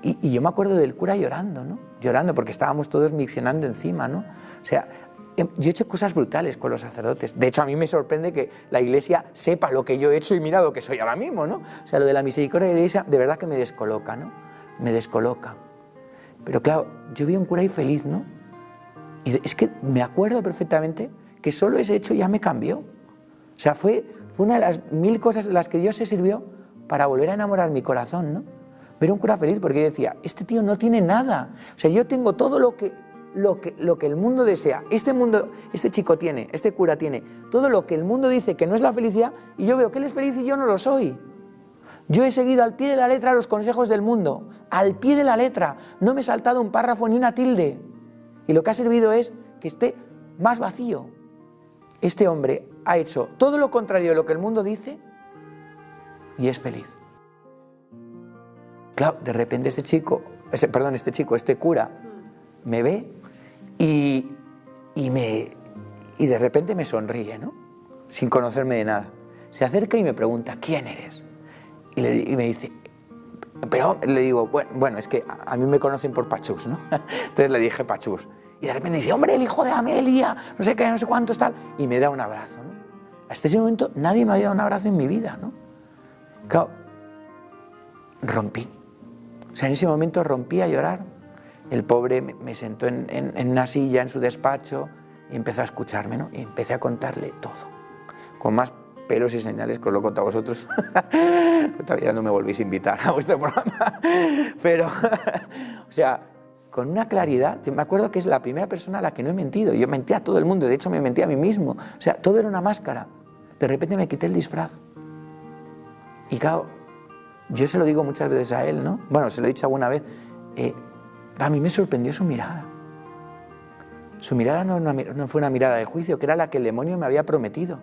Y yo me acuerdo del cura llorando, ¿no? Llorando porque estábamos todos miccionando encima, ¿no? O sea, yo he hecho cosas brutales con los sacerdotes. De hecho, a mí me sorprende que la Iglesia sepa lo que yo he hecho y mira lo que soy ahora mismo, ¿no? O sea, lo de la misericordia de la Iglesia de verdad que me descoloca, ¿no? Me descoloca. Pero claro, yo vi un cura ahí feliz, ¿no? Y es que me acuerdo perfectamente que solo ese hecho ya me cambió. O sea, fue una de las 1000 cosas de las que Dios se sirvió para volver a enamorar mi corazón, ¿no? Ver un cura feliz, porque yo decía, este tío no tiene nada. O sea, yo tengo todo lo que el mundo desea. Este chico tiene, este cura tiene todo lo que el mundo dice que no es la felicidad, y yo veo que él es feliz y yo no lo soy. Yo he seguido al pie de la letra los consejos del mundo, al pie de la letra. No me he saltado un párrafo ni una tilde. Y lo que ha servido es que esté más vacío. Este hombre ha hecho todo lo contrario de lo que el mundo dice y es feliz. Claro, de repente este cura me ve y de repente me sonríe, ¿no? Sin conocerme de nada. Se acerca y me pregunta, ¿quién eres? Y me dice, pero le digo, bueno, es que a mí me conocen por Pachús, ¿no? Entonces le dije Pachús. Y de repente dice, hombre, el hijo de Amelia, no sé qué, no sé cuántos, tal. Y me da un abrazo, ¿no? Hasta ese momento nadie me había dado un abrazo en mi vida, ¿no? Claro, rompí. O sea, en ese momento rompí a llorar. El pobre me sentó en una silla en su despacho y empezó a escucharme, ¿no? Y empecé a contarle todo, con más pelos y señales que os lo he contado a vosotros. Todavía no me volvéis a invitar a vuestro programa. Pero, o sea, con una claridad, me acuerdo que es la primera persona a la que no he mentido. Yo mentí a todo el mundo, de hecho me mentí a mí mismo. O sea, todo era una máscara. De repente me quité el disfraz. Y claro, yo se lo digo muchas veces a él, ¿no? Bueno, se lo he dicho alguna vez. A mí me sorprendió su mirada. Su mirada no fue una mirada de juicio, que era la que el demonio me había prometido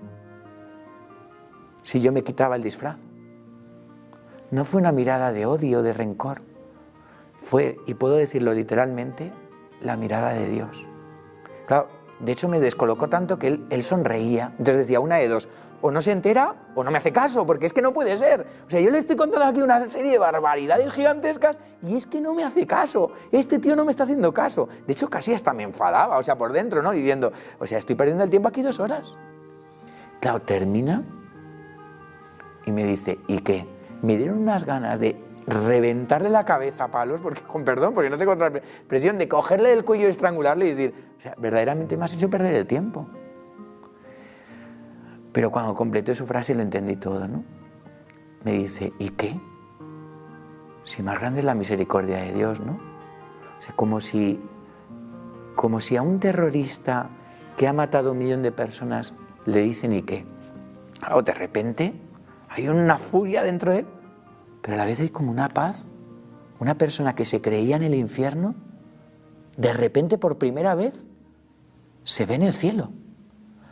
si yo me quitaba el disfraz. No fue una mirada de odio, de rencor. Fue, y puedo decirlo literalmente, la mirada de Dios. Claro, de hecho me descolocó tanto que él sonreía. Entonces decía, una de dos, o no se entera o no me hace caso, porque es que no puede ser. O sea, yo le estoy contando aquí una serie de barbaridades gigantescas y es que no me hace caso. Este tío no me está haciendo caso. De hecho, casi hasta me enfadaba, o sea, por dentro, ¿no? Diciendo, o sea, estoy perdiendo el tiempo aquí 2 horas. Claro, termina y me dice, ¿y qué? Me dieron unas ganas de reventarle la cabeza a palos, porque, con perdón, porque no tengo otra expresión, de cogerle del cuello y estrangularle y decir, o sea, verdaderamente me has hecho perder el tiempo. Pero cuando completé su frase lo entendí todo, ¿no? Me dice, ¿y qué? Si más grande es la misericordia de Dios, ¿no? O sea, como si a un terrorista que ha matado a 1 millón de personas le dicen, ¿y qué? O de repente hay una furia dentro de él, pero a la vez hay como una paz. Una persona que se creía en el infierno, de repente por primera vez se ve en el cielo.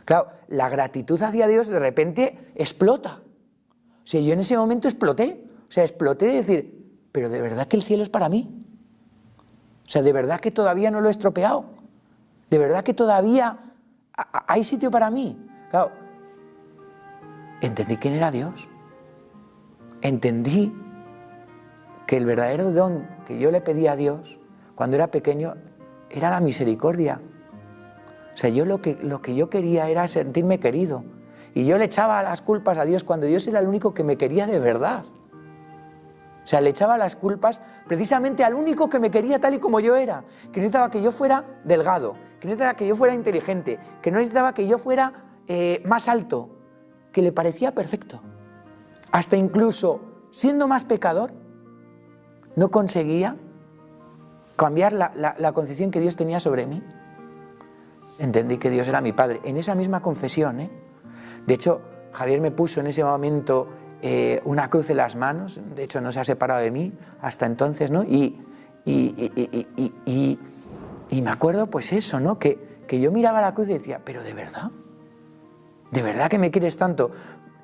Claro, la gratitud hacia Dios de repente explota. O sea, yo en ese momento exploté. O sea, exploté de decir, pero ¿de verdad que el cielo es para mí? O sea, ¿de verdad que todavía no lo he estropeado? ¿De verdad que todavía hay sitio para mí? Claro, entendí quién era Dios. entendí que el verdadero don que yo le pedía a Dios cuando era pequeño era la misericordia. O sea, yo lo que yo quería era sentirme querido. Y yo le echaba las culpas a Dios cuando Dios era el único que me quería de verdad. O sea, le echaba las culpas precisamente al único que me quería tal y como yo era. Que no necesitaba que yo fuera delgado, que no necesitaba que yo fuera inteligente, que no necesitaba que yo fuera más alto, que le parecía perfecto. Hasta incluso siendo más pecador, no conseguía cambiar la concepción que Dios tenía sobre mí. Entendí que Dios era mi Padre. En esa misma confesión, De hecho, Javier me puso en ese momento una cruz en las manos. De hecho, no se ha separado de mí hasta entonces, ¿no? Y me acuerdo, pues eso, ¿no? Que yo miraba la cruz y decía, ¿pero de verdad? ¿De verdad que me quieres tanto?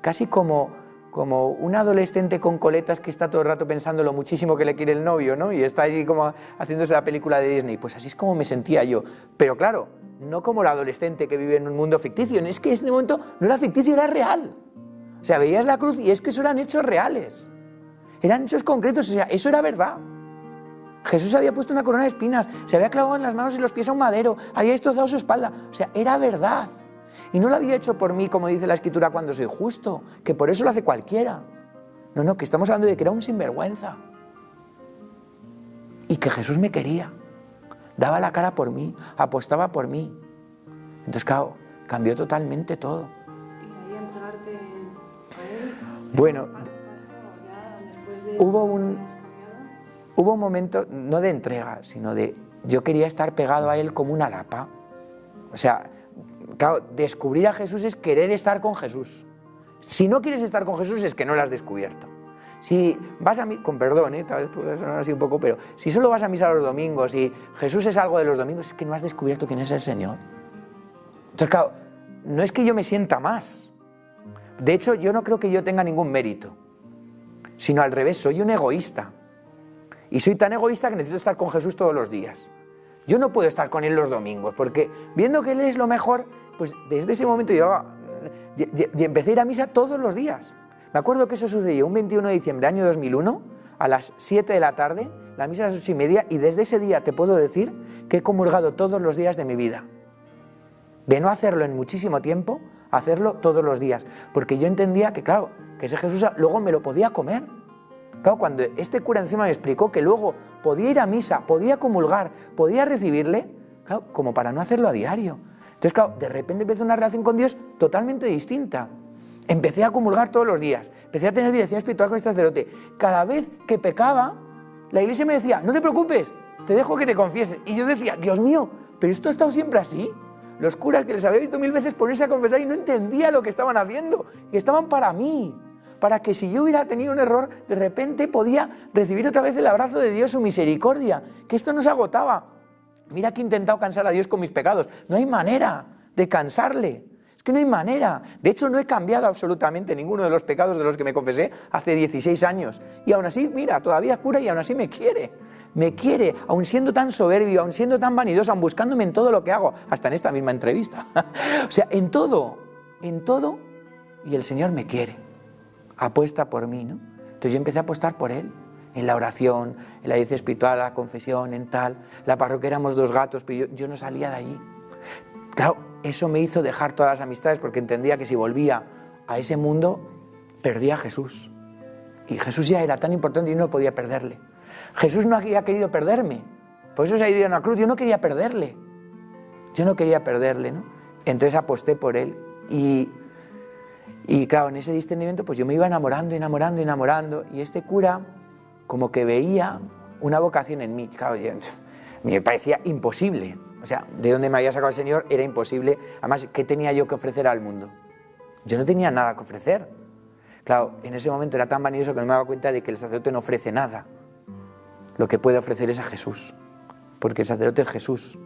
Casi como un adolescente con coletas que está todo el rato pensando lo muchísimo que le quiere el novio, ¿no? Y está ahí como haciéndose la película de Disney. Pues así es como me sentía yo. Pero claro, no como el adolescente que vive en un mundo ficticio. Es que en este momento no era ficticio, era real. O sea, veías la cruz y es que eso eran hechos reales. Eran hechos concretos, o sea, eso era verdad. Jesús había puesto una corona de espinas, se había clavado en las manos y los pies a un madero, había destrozado su espalda. O sea, era verdad. Y no lo había hecho por mí, como dice la Escritura, cuando soy justo, que por eso lo hace cualquiera. No, que estamos hablando de que era un sinvergüenza. Y que Jesús me quería, daba la cara por mí, apostaba por mí. Entonces, claro, cambió totalmente todo. ¿Y de ahí entregarte a Él? Bueno, hubo ¿Hubo un momento, no de entrega, sino de yo quería estar pegado a Él como una lapa. O sea, claro, descubrir a Jesús es querer estar con Jesús. Si no quieres estar con Jesús es que no lo has descubierto. Si vas a mí, con perdón, tal vez puede sonar así un poco, pero si solo vas a misa los domingos y Jesús es algo de los domingos, es que no has descubierto quién es el Señor. Entonces, claro, no es que yo me sienta más. De hecho, yo no creo que yo tenga ningún mérito, sino al revés, soy un egoísta. Y soy tan egoísta que necesito estar con Jesús todos los días. Yo no puedo estar con Él los domingos, porque viendo que Él es lo mejor, pues desde ese momento yo empecé a ir a misa todos los días. Me acuerdo que eso sucedió un 21 de diciembre del año 2001, a las 7 de la tarde, la misa a las 8:30, y desde ese día te puedo decir que he comulgado todos los días de mi vida. De no hacerlo en muchísimo tiempo, hacerlo todos los días. Porque yo entendía que, claro, que ese Jesús luego me lo podía comer. Claro, cuando este cura encima me explicó que luego podía ir a misa, podía comulgar, podía recibirle, claro, como para no hacerlo a diario. Entonces, claro, de repente empecé una relación con Dios totalmente distinta. Empecé a comulgar todos los días, empecé a tener dirección espiritual con este sacerdote. Cada vez que pecaba, la iglesia me decía, no te preocupes, te dejo que te confieses. Y yo decía, Dios mío, ¿pero esto ha estado siempre así? Los curas que les había visto 1000 veces ponerse a confesar y no entendía lo que estaban haciendo, que estaban para mí. Para que si yo hubiera tenido un error, de repente podía recibir otra vez el abrazo de Dios, su misericordia, que esto no se agotaba. Mira que he intentado cansar a Dios con mis pecados. No hay manera de cansarle. Es que no hay manera. De hecho, no he cambiado absolutamente ninguno de los pecados de los que me confesé hace 16 años. Y aún así, mira, todavía cura y aún así me quiere. Me quiere, aun siendo tan soberbio, aun siendo tan vanidoso, aun buscándome en todo lo que hago, hasta en esta misma entrevista. O sea, en todo, y el Señor me quiere. Apuesta por mí, ¿no? Entonces yo empecé a apostar por Él, en la oración, en la dirección espiritual, la confesión, en tal. La parroquia éramos 2 gatos, pero yo no salía de allí. Claro, eso me hizo dejar todas las amistades porque entendía que si volvía a ese mundo, perdía a Jesús. Y Jesús ya era tan importante y no podía perderle. Jesús no había querido perderme, por eso se ha ido a una cruz, yo no quería perderle. Yo no quería perderle, ¿no? Entonces aposté por Él y claro, en ese discernimiento pues yo me iba enamorando, y este cura como que veía una vocación en mí. Claro, me parecía imposible, o sea, de dónde me había sacado el Señor era imposible. Además, ¿qué tenía yo que ofrecer al mundo? Yo no tenía nada que ofrecer. Claro, en ese momento era tan vanidoso que no me daba cuenta de que el sacerdote no ofrece nada. Lo que puede ofrecer es a Jesús, porque el sacerdote es Jesús.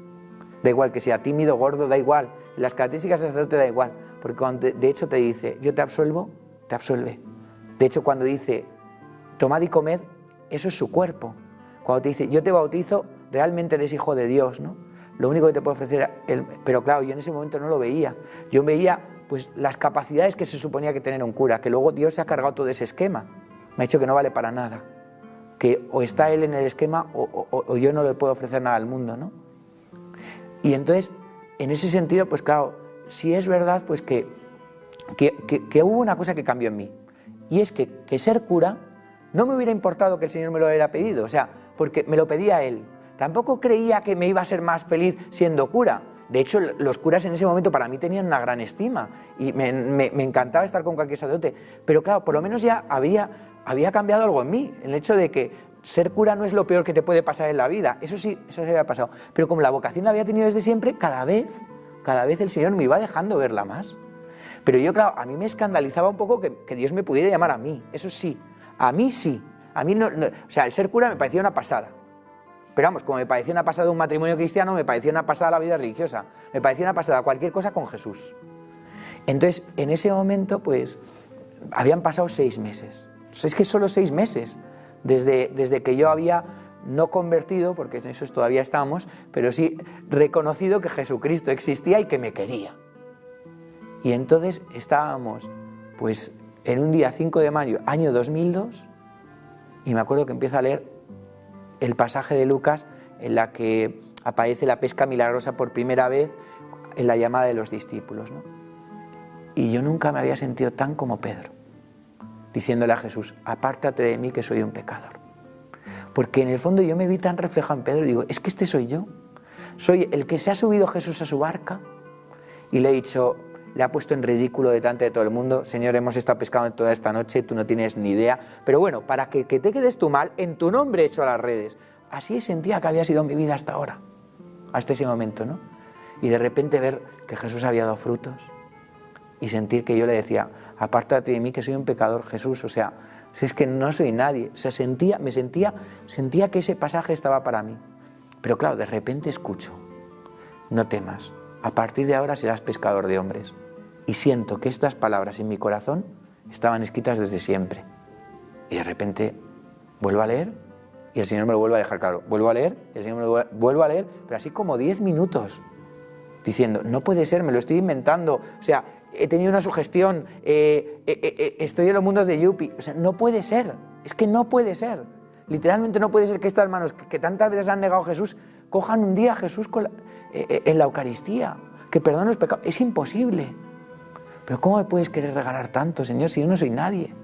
Da igual que sea tímido, gordo, da igual. Las características del sacerdote da igual. Porque cuando de hecho te dice, yo te absuelvo, te absuelve. De hecho, cuando dice, tomad y comed, eso es su cuerpo. Cuando te dice, yo te bautizo, realmente eres hijo de Dios, ¿no? Lo único que te puede ofrecer, pero claro, yo en ese momento no lo veía. Yo veía pues las capacidades que se suponía que tenía un cura, que luego Dios se ha cargado todo ese esquema. Me ha dicho que no vale para nada, que o está él en el esquema o yo no le puedo ofrecer nada al mundo, ¿no? Y entonces, en ese sentido, pues claro, sí es verdad pues que hubo una cosa que cambió en mí, y es que ser cura no me hubiera importado que el Señor me lo hubiera pedido, o sea, porque me lo pedía Él. Tampoco creía que me iba a ser más feliz siendo cura. De hecho, los curas en ese momento para mí tenían una gran estima y me encantaba estar con cualquier sacerdote. Pero claro, por lo menos ya había cambiado algo en mí, el hecho de que ser cura no es lo peor que te puede pasar en la vida. Eso sí, eso se había pasado. Pero como la vocación la había tenido desde siempre, cada vez el Señor me iba dejando verla más. Pero yo, claro, a mí me escandalizaba un poco que Dios me pudiera llamar a mí. Eso sí, a mí sí. A mí no, o sea, el ser cura me parecía una pasada. Pero vamos, como me parecía una pasada un matrimonio cristiano, me parecía una pasada la vida religiosa, me parecía una pasada cualquier cosa con Jesús. Entonces, en ese momento, pues, habían pasado 6 meses. Es que solo 6 meses, desde que yo había no convertido, porque en eso todavía estamos, pero sí reconocido que Jesucristo existía y que me quería. Y entonces estábamos, pues, en un día 5 de mayo, año 2002, y me acuerdo que empiezo a leer el pasaje de Lucas en la que aparece la pesca milagrosa por primera vez en la llamada de los discípulos, ¿no? Y yo nunca me había sentido tan como Pedro, diciéndole a Jesús, apártate de mí que soy un pecador. Porque en el fondo yo me vi tan reflejado en Pedro y digo, es que este soy yo. Soy el que se ha subido Jesús a su barca y le he dicho, le ha puesto en ridículo delante de todo el mundo, Señor, hemos estado pescando toda esta noche, tú no tienes ni idea, pero bueno, para que te quedes tú mal, en tu nombre he hecho las redes. Así sentía que había sido mi vida hasta ahora, hasta ese momento, ¿no? Y de repente ver que Jesús había dado frutos y sentir que yo le decía, apártate de mí que soy un pecador, Jesús, o sea, si es que no soy nadie, o sea, sentía que ese pasaje estaba para mí. Pero claro, de repente escucho, no temas, a partir de ahora serás pescador de hombres. Y siento que estas palabras en mi corazón estaban escritas desde siempre. Y de repente vuelvo a leer y el Señor me lo vuelve a dejar claro. Vuelvo a leer y el Señor me lo vuelvo a leer, pero así como 10 minutos, diciendo, no puede ser, me lo estoy inventando. O sea, he tenido una sugestión, estoy en los mundos de Yupi. O sea, no puede ser, es que no puede ser. Literalmente no puede ser que estas hermanos que tantas veces han negado a Jesús, cojan un día a Jesús en la Eucaristía, que perdone los pecados. Es imposible. Pero ¿cómo me puedes querer regalar tanto, Señor, si yo no soy nadie?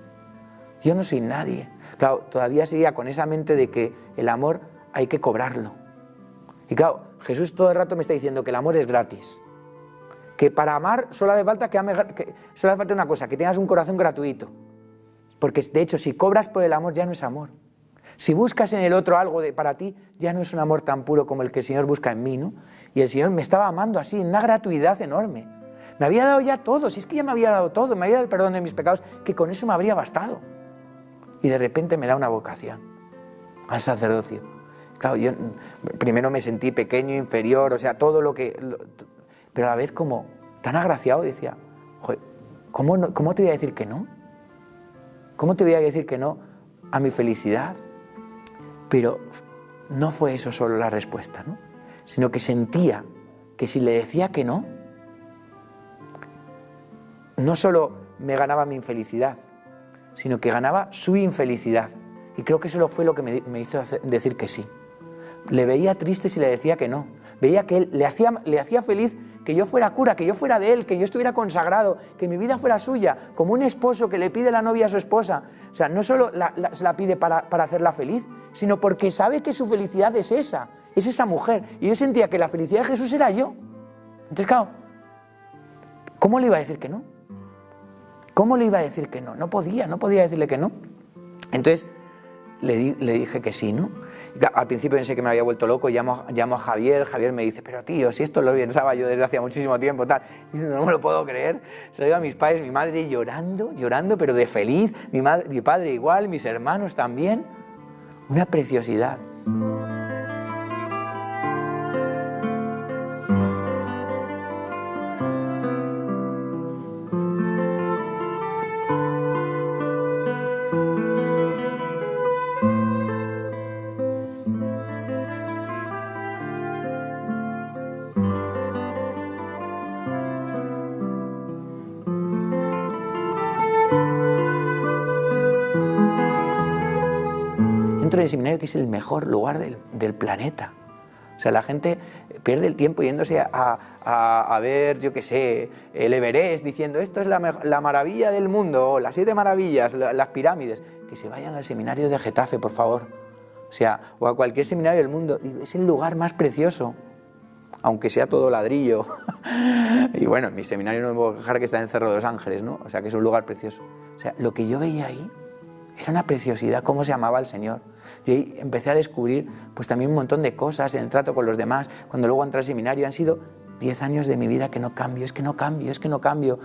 Yo no soy nadie. Claro, todavía seguía con esa mente de que el amor hay que cobrarlo. Y claro, Jesús todo el rato me está diciendo que el amor es gratis. Que para amar solo hace falta solo hace falta una cosa, que tengas un corazón gratuito. Porque de hecho, si cobras por el amor ya no es amor. Si buscas en el otro algo para ti, ya no es un amor tan puro como el que el Señor busca en mí, ¿no? Y el Señor me estaba amando así, en una gratuidad enorme. Me había dado ya todo, si es que ya me había dado todo, me había dado el perdón de mis pecados, que con eso me habría bastado. Y de repente me da una vocación al sacerdocio. Claro, yo primero me sentí pequeño, inferior, o sea, todo lo que... pero a la vez como tan agraciado, decía, joder, ¿cómo te voy a decir que no? ¿Cómo te voy a decir que no a mi felicidad? Pero no fue eso solo la respuesta, ¿no? Sino que sentía que si le decía que no, no solo me ganaba mi infelicidad, sino que ganaba su infelicidad. Y creo que eso fue lo que me hizo decir que sí. Le veía triste si le decía que no. Veía que él le hacía feliz que yo fuera cura, que yo fuera de él, que yo estuviera consagrado, que mi vida fuera suya, como un esposo que le pide la novia a su esposa. O sea, no solo se la pide para hacerla feliz, sino porque sabe que su felicidad es esa mujer. Y yo sentía que la felicidad de Jesús era yo. Entonces, claro, ¿cómo le iba a decir que no? ¿Cómo le iba a decir que no? No podía decirle que no. Entonces le dije que sí, ¿no? Al principio pensé que me había vuelto loco, llamo a Javier me dice, pero tío, si esto lo pensaba yo desde hacía muchísimo tiempo, tal. Y no me lo puedo creer. Se lo digo a mis padres, mi madre llorando, pero de feliz, mi padre igual, mis hermanos también. Una preciosidad. Entro en el seminario, que es el mejor lugar del planeta. O sea, la gente pierde el tiempo yéndose a ver, yo qué sé, el Everest, diciendo esto es la maravilla del mundo, o las 7 maravillas, las pirámides. Que se vayan al seminario de Getafe, por favor. O sea, o a cualquier seminario del mundo. Es el lugar más precioso, aunque sea todo ladrillo. Y bueno, mi seminario no me puedo quejar, que está en Cerro de los Ángeles, ¿no? O sea, que es un lugar precioso. O sea, lo que yo veía ahí era una preciosidad, cómo se amaba al Señor. Y ahí empecé a descubrir pues también un montón de cosas en el trato con los demás. Cuando luego entré al seminario, han sido 10 años de mi vida que no cambio, es que no cambio.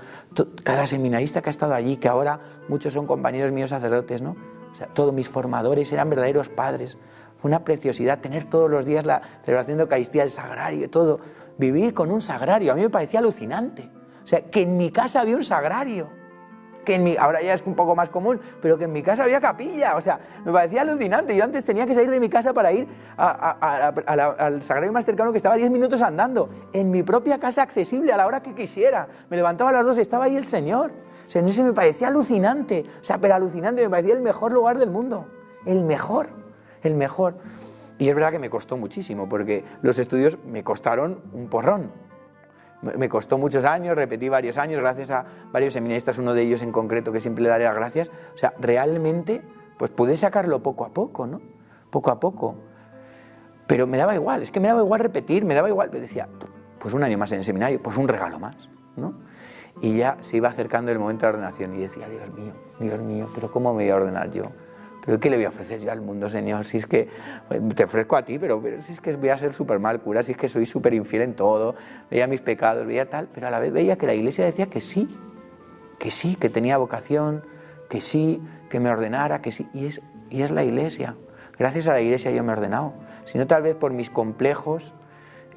Cada seminarista que ha estado allí, que ahora muchos son compañeros míos sacerdotes, ¿no? O sea, todos mis formadores eran verdaderos padres. Fue una preciosidad tener todos los días la celebración de Eucaristía, el sagrario y todo. Vivir con un sagrario, a mí me parecía alucinante. O sea, que en mi casa había un sagrario. Ahora ya es un poco más común, pero que en mi casa había capilla. O sea, me parecía alucinante. Yo antes tenía que salir de mi casa para ir al sagrario más cercano, que estaba 10 minutos andando. En mi propia casa, accesible a la hora que quisiera. Me levantaba a las 2 y estaba ahí el Señor. O sea, entonces me parecía alucinante. O sea, pero alucinante, me parecía el mejor lugar del mundo. El mejor. Y es verdad que me costó muchísimo, porque los estudios me costaron un porrón. Me costó muchos años, repetí varios años, gracias a varios seminaristas, uno de ellos en concreto, que siempre le daré las gracias. O sea, realmente, pues pude sacarlo poco a poco, ¿no? Poco a poco. Pero me daba igual, es que me daba igual repetir, me daba igual. Pero decía, pues un año más en el seminario, pues un regalo más, ¿no? Y ya se iba acercando el momento de la ordenación y decía, Dios mío, pero ¿cómo me voy a ordenar yo? ¿Pero qué le voy a ofrecer yo al mundo, Señor? Si es que te ofrezco a ti, pero si es que voy a ser súper mal cura, si es que soy súper infiel en todo, veía mis pecados, veía tal, pero a la vez veía que la Iglesia decía que sí, que tenía vocación, que sí, que me ordenara, que sí, y es la Iglesia. Gracias a la Iglesia yo me he ordenado. Si no, tal vez por mis complejos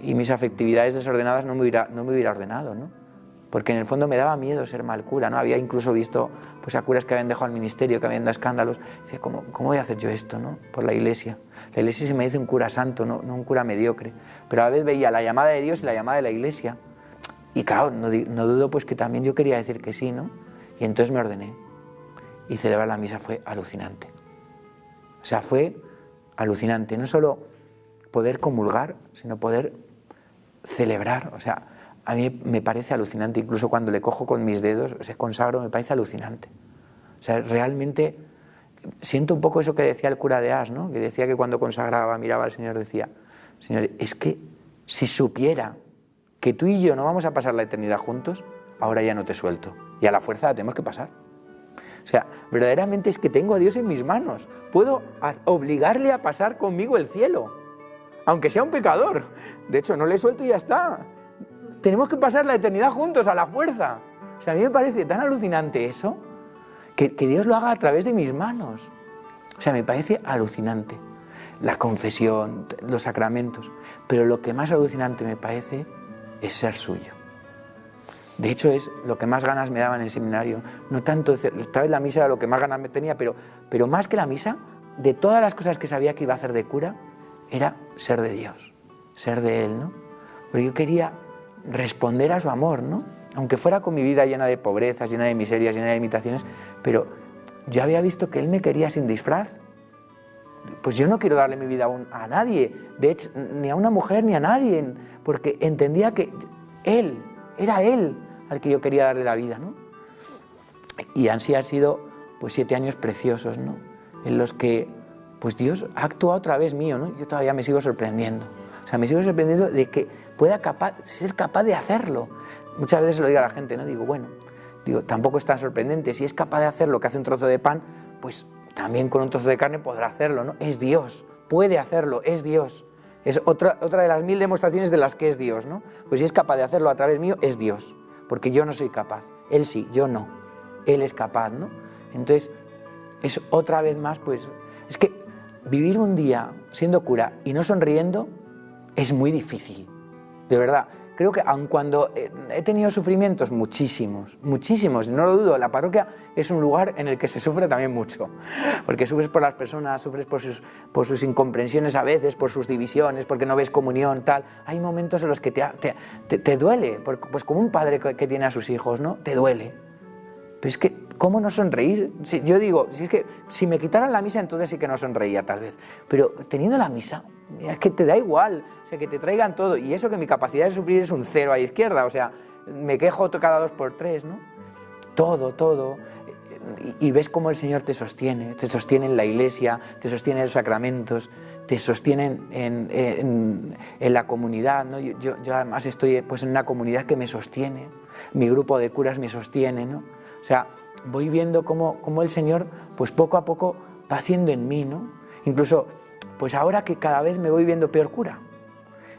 y mis afectividades desordenadas no me hubiera ordenado, ¿no? Porque en el fondo me daba miedo ser mal cura, ¿no? Había incluso visto pues, a curas que habían dejado el ministerio, que habían dado escándalos. Decía, ¿cómo voy a hacer yo esto, ¿no? Por la Iglesia. La Iglesia se me dice un cura santo, no un cura mediocre. Pero a la vez veía la llamada de Dios y la llamada de la Iglesia. Y claro, no dudo pues que también yo quería decir que sí, ¿no? Y entonces me ordené. Y celebrar la misa fue alucinante. O sea, fue alucinante. No solo poder comulgar, sino poder celebrar. O sea, a mí me parece alucinante, incluso cuando le cojo con mis dedos, o sea, consagro, me parece alucinante. O sea, realmente siento un poco eso que decía el cura de As, ¿no? Que decía que cuando consagraba, miraba al Señor, decía, Señor, es que si supiera que tú y yo no vamos a pasar la eternidad juntos, ahora ya no te suelto. Y a la fuerza la tenemos que pasar. O sea, verdaderamente es que tengo a Dios en mis manos. Puedo obligarle a pasar conmigo el cielo, aunque sea un pecador. De hecho, no le suelto y ya está. Tenemos que pasar la eternidad juntos, a la fuerza. O sea, a mí me parece tan alucinante eso, que Dios lo haga a través de mis manos. O sea, me parece alucinante. La confesión, los sacramentos. Pero lo que más alucinante me parece es ser suyo. De hecho, es lo que más ganas me daba en el seminario. No tanto, tal vez la misa era lo que más ganas me tenía, pero más que la misa, de todas las cosas que sabía que iba a hacer de cura, era ser de Dios, ser de Él, ¿no? Porque yo quería responder a su amor, ¿no? Aunque fuera con mi vida llena de pobrezas, llena de miserias, llena de limitaciones, pero yo había visto que Él me quería sin disfraz. Pues yo no quiero darle mi vida a nadie, de hecho, ni a una mujer ni a nadie, porque entendía que Él, era Él al que yo quería darle la vida, ¿no? Y así han sido pues 7 años preciosos, ¿no? En los que pues Dios ha actuado a través mío, ¿no? Yo todavía me sigo sorprendiendo. O sea, me sigo sorprendiendo de que pueda ser capaz de hacerlo. Muchas veces se lo digo a la gente, ¿no? Digo, tampoco es tan sorprendente. Si es capaz de hacer lo que hace un trozo de pan, pues también con un trozo de carne podrá hacerlo, ¿no? Es Dios, puede hacerlo, es Dios. Es otra de las 1000 demostraciones de las que es Dios, ¿no? Pues si es capaz de hacerlo a través mío, es Dios. Porque yo no soy capaz. Él sí, yo no. Él es capaz, ¿no? Entonces, es otra vez más, pues... Es que vivir un día siendo cura y no sonriendo es muy difícil, de verdad. Creo que aun cuando he tenido sufrimientos, muchísimos, no lo dudo, la parroquia es un lugar en el que se sufre también mucho, porque sufres por las personas, sufres por sus incomprensiones a veces, por sus divisiones, porque no ves comunión, tal. Hay momentos en los que te duele, pues como un padre que tiene a sus hijos, ¿no? Te duele. Pero es que ¿Cómo no sonreír? Si, yo digo, si es que si me quitaran la misa entonces sí que no sonreía tal vez, pero teniendo la misa, es que te da igual, o sea, que te traigan todo, y eso que mi capacidad de sufrir es un 0 a la izquierda, o sea, me quejo cada 2 por 3, ¿no? Todo, y ves cómo el Señor te sostiene en la iglesia, te sostiene en los sacramentos, te sostiene en la comunidad, ¿no? Yo además estoy pues en una comunidad que me sostiene, mi grupo de curas me sostiene, ¿no? O sea, voy viendo cómo el Señor pues poco a poco va haciendo en mí, ¿no? Incluso pues ahora que cada vez me voy viendo peor cura.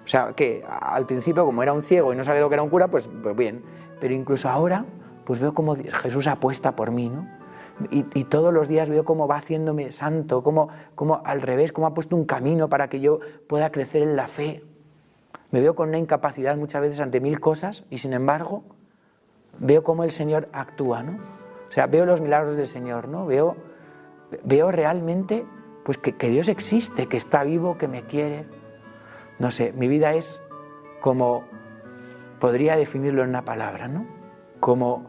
O sea, que al principio como era un ciego y no sabía lo que era un cura, pues bien, pero incluso ahora pues veo cómo Jesús apuesta por mí, ¿no? Y todos los días veo cómo va haciéndome santo, cómo al revés, cómo ha puesto un camino para que yo pueda crecer en la fe. Me veo con una incapacidad muchas veces ante 1000 cosas y sin embargo veo cómo el Señor actúa, ¿no? O sea, veo los milagros del Señor, ¿no? Veo realmente pues que Dios existe, que está vivo, que me quiere. No sé, mi vida es como, podría definirlo en una palabra, ¿no? Como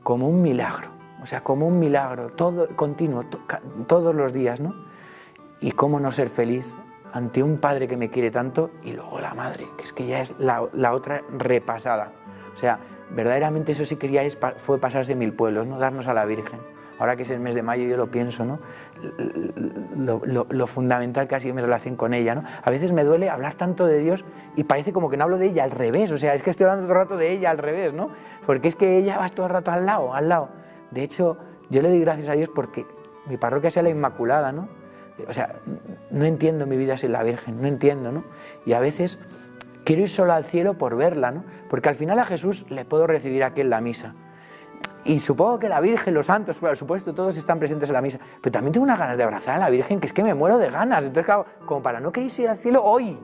un milagro, o sea, como un milagro, todo continuo, todos los días, ¿no? Y cómo no ser feliz ante un padre que me quiere tanto y luego la madre, que es que ya es la otra repasada. O sea, verdaderamente eso sí que ya fue pasarse 1000 pueblos, ¿no? Darnos a la Virgen. Ahora que es el mes de mayo yo lo pienso, ¿no? Lo fundamental que ha sido mi relación con ella, ¿no? A veces me duele hablar tanto de Dios y parece como que no hablo de ella, al revés, o sea, es que estoy hablando todo el rato de ella al revés, ¿no? Porque es que ella va todo el rato al lado. De hecho, yo le doy gracias a Dios porque mi parroquia sea la Inmaculada, ¿no? O sea, no entiendo mi vida sin la Virgen, no entiendo, ¿no? Y a veces quiero ir solo al cielo por verla, ¿no? Porque al final a Jesús le puedo recibir aquí en la misa. Y supongo que la Virgen, los santos, por supuesto, todos están presentes en la misa. Pero también tengo unas ganas de abrazar a la Virgen, que es que me muero de ganas. Entonces, claro, como para no querer ir al cielo hoy,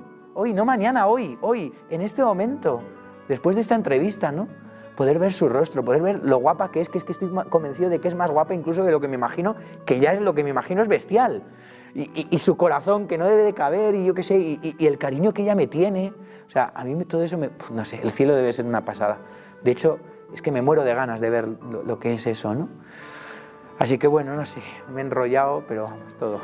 no mañana, hoy, en este momento, después de esta entrevista, ¿no? Poder ver su rostro, poder ver lo guapa que es que estoy convencido de que es más guapa incluso de lo que me imagino, que ya es lo que me imagino es bestial. Y su corazón, que no debe de caber, y yo qué sé, y el cariño que ella me tiene. O sea, a mí todo eso, no sé, el cielo debe ser una pasada. De hecho, es que me muero de ganas de ver lo que es eso, ¿no? Así que bueno, no sé, me he enrollado, pero vamos, todo.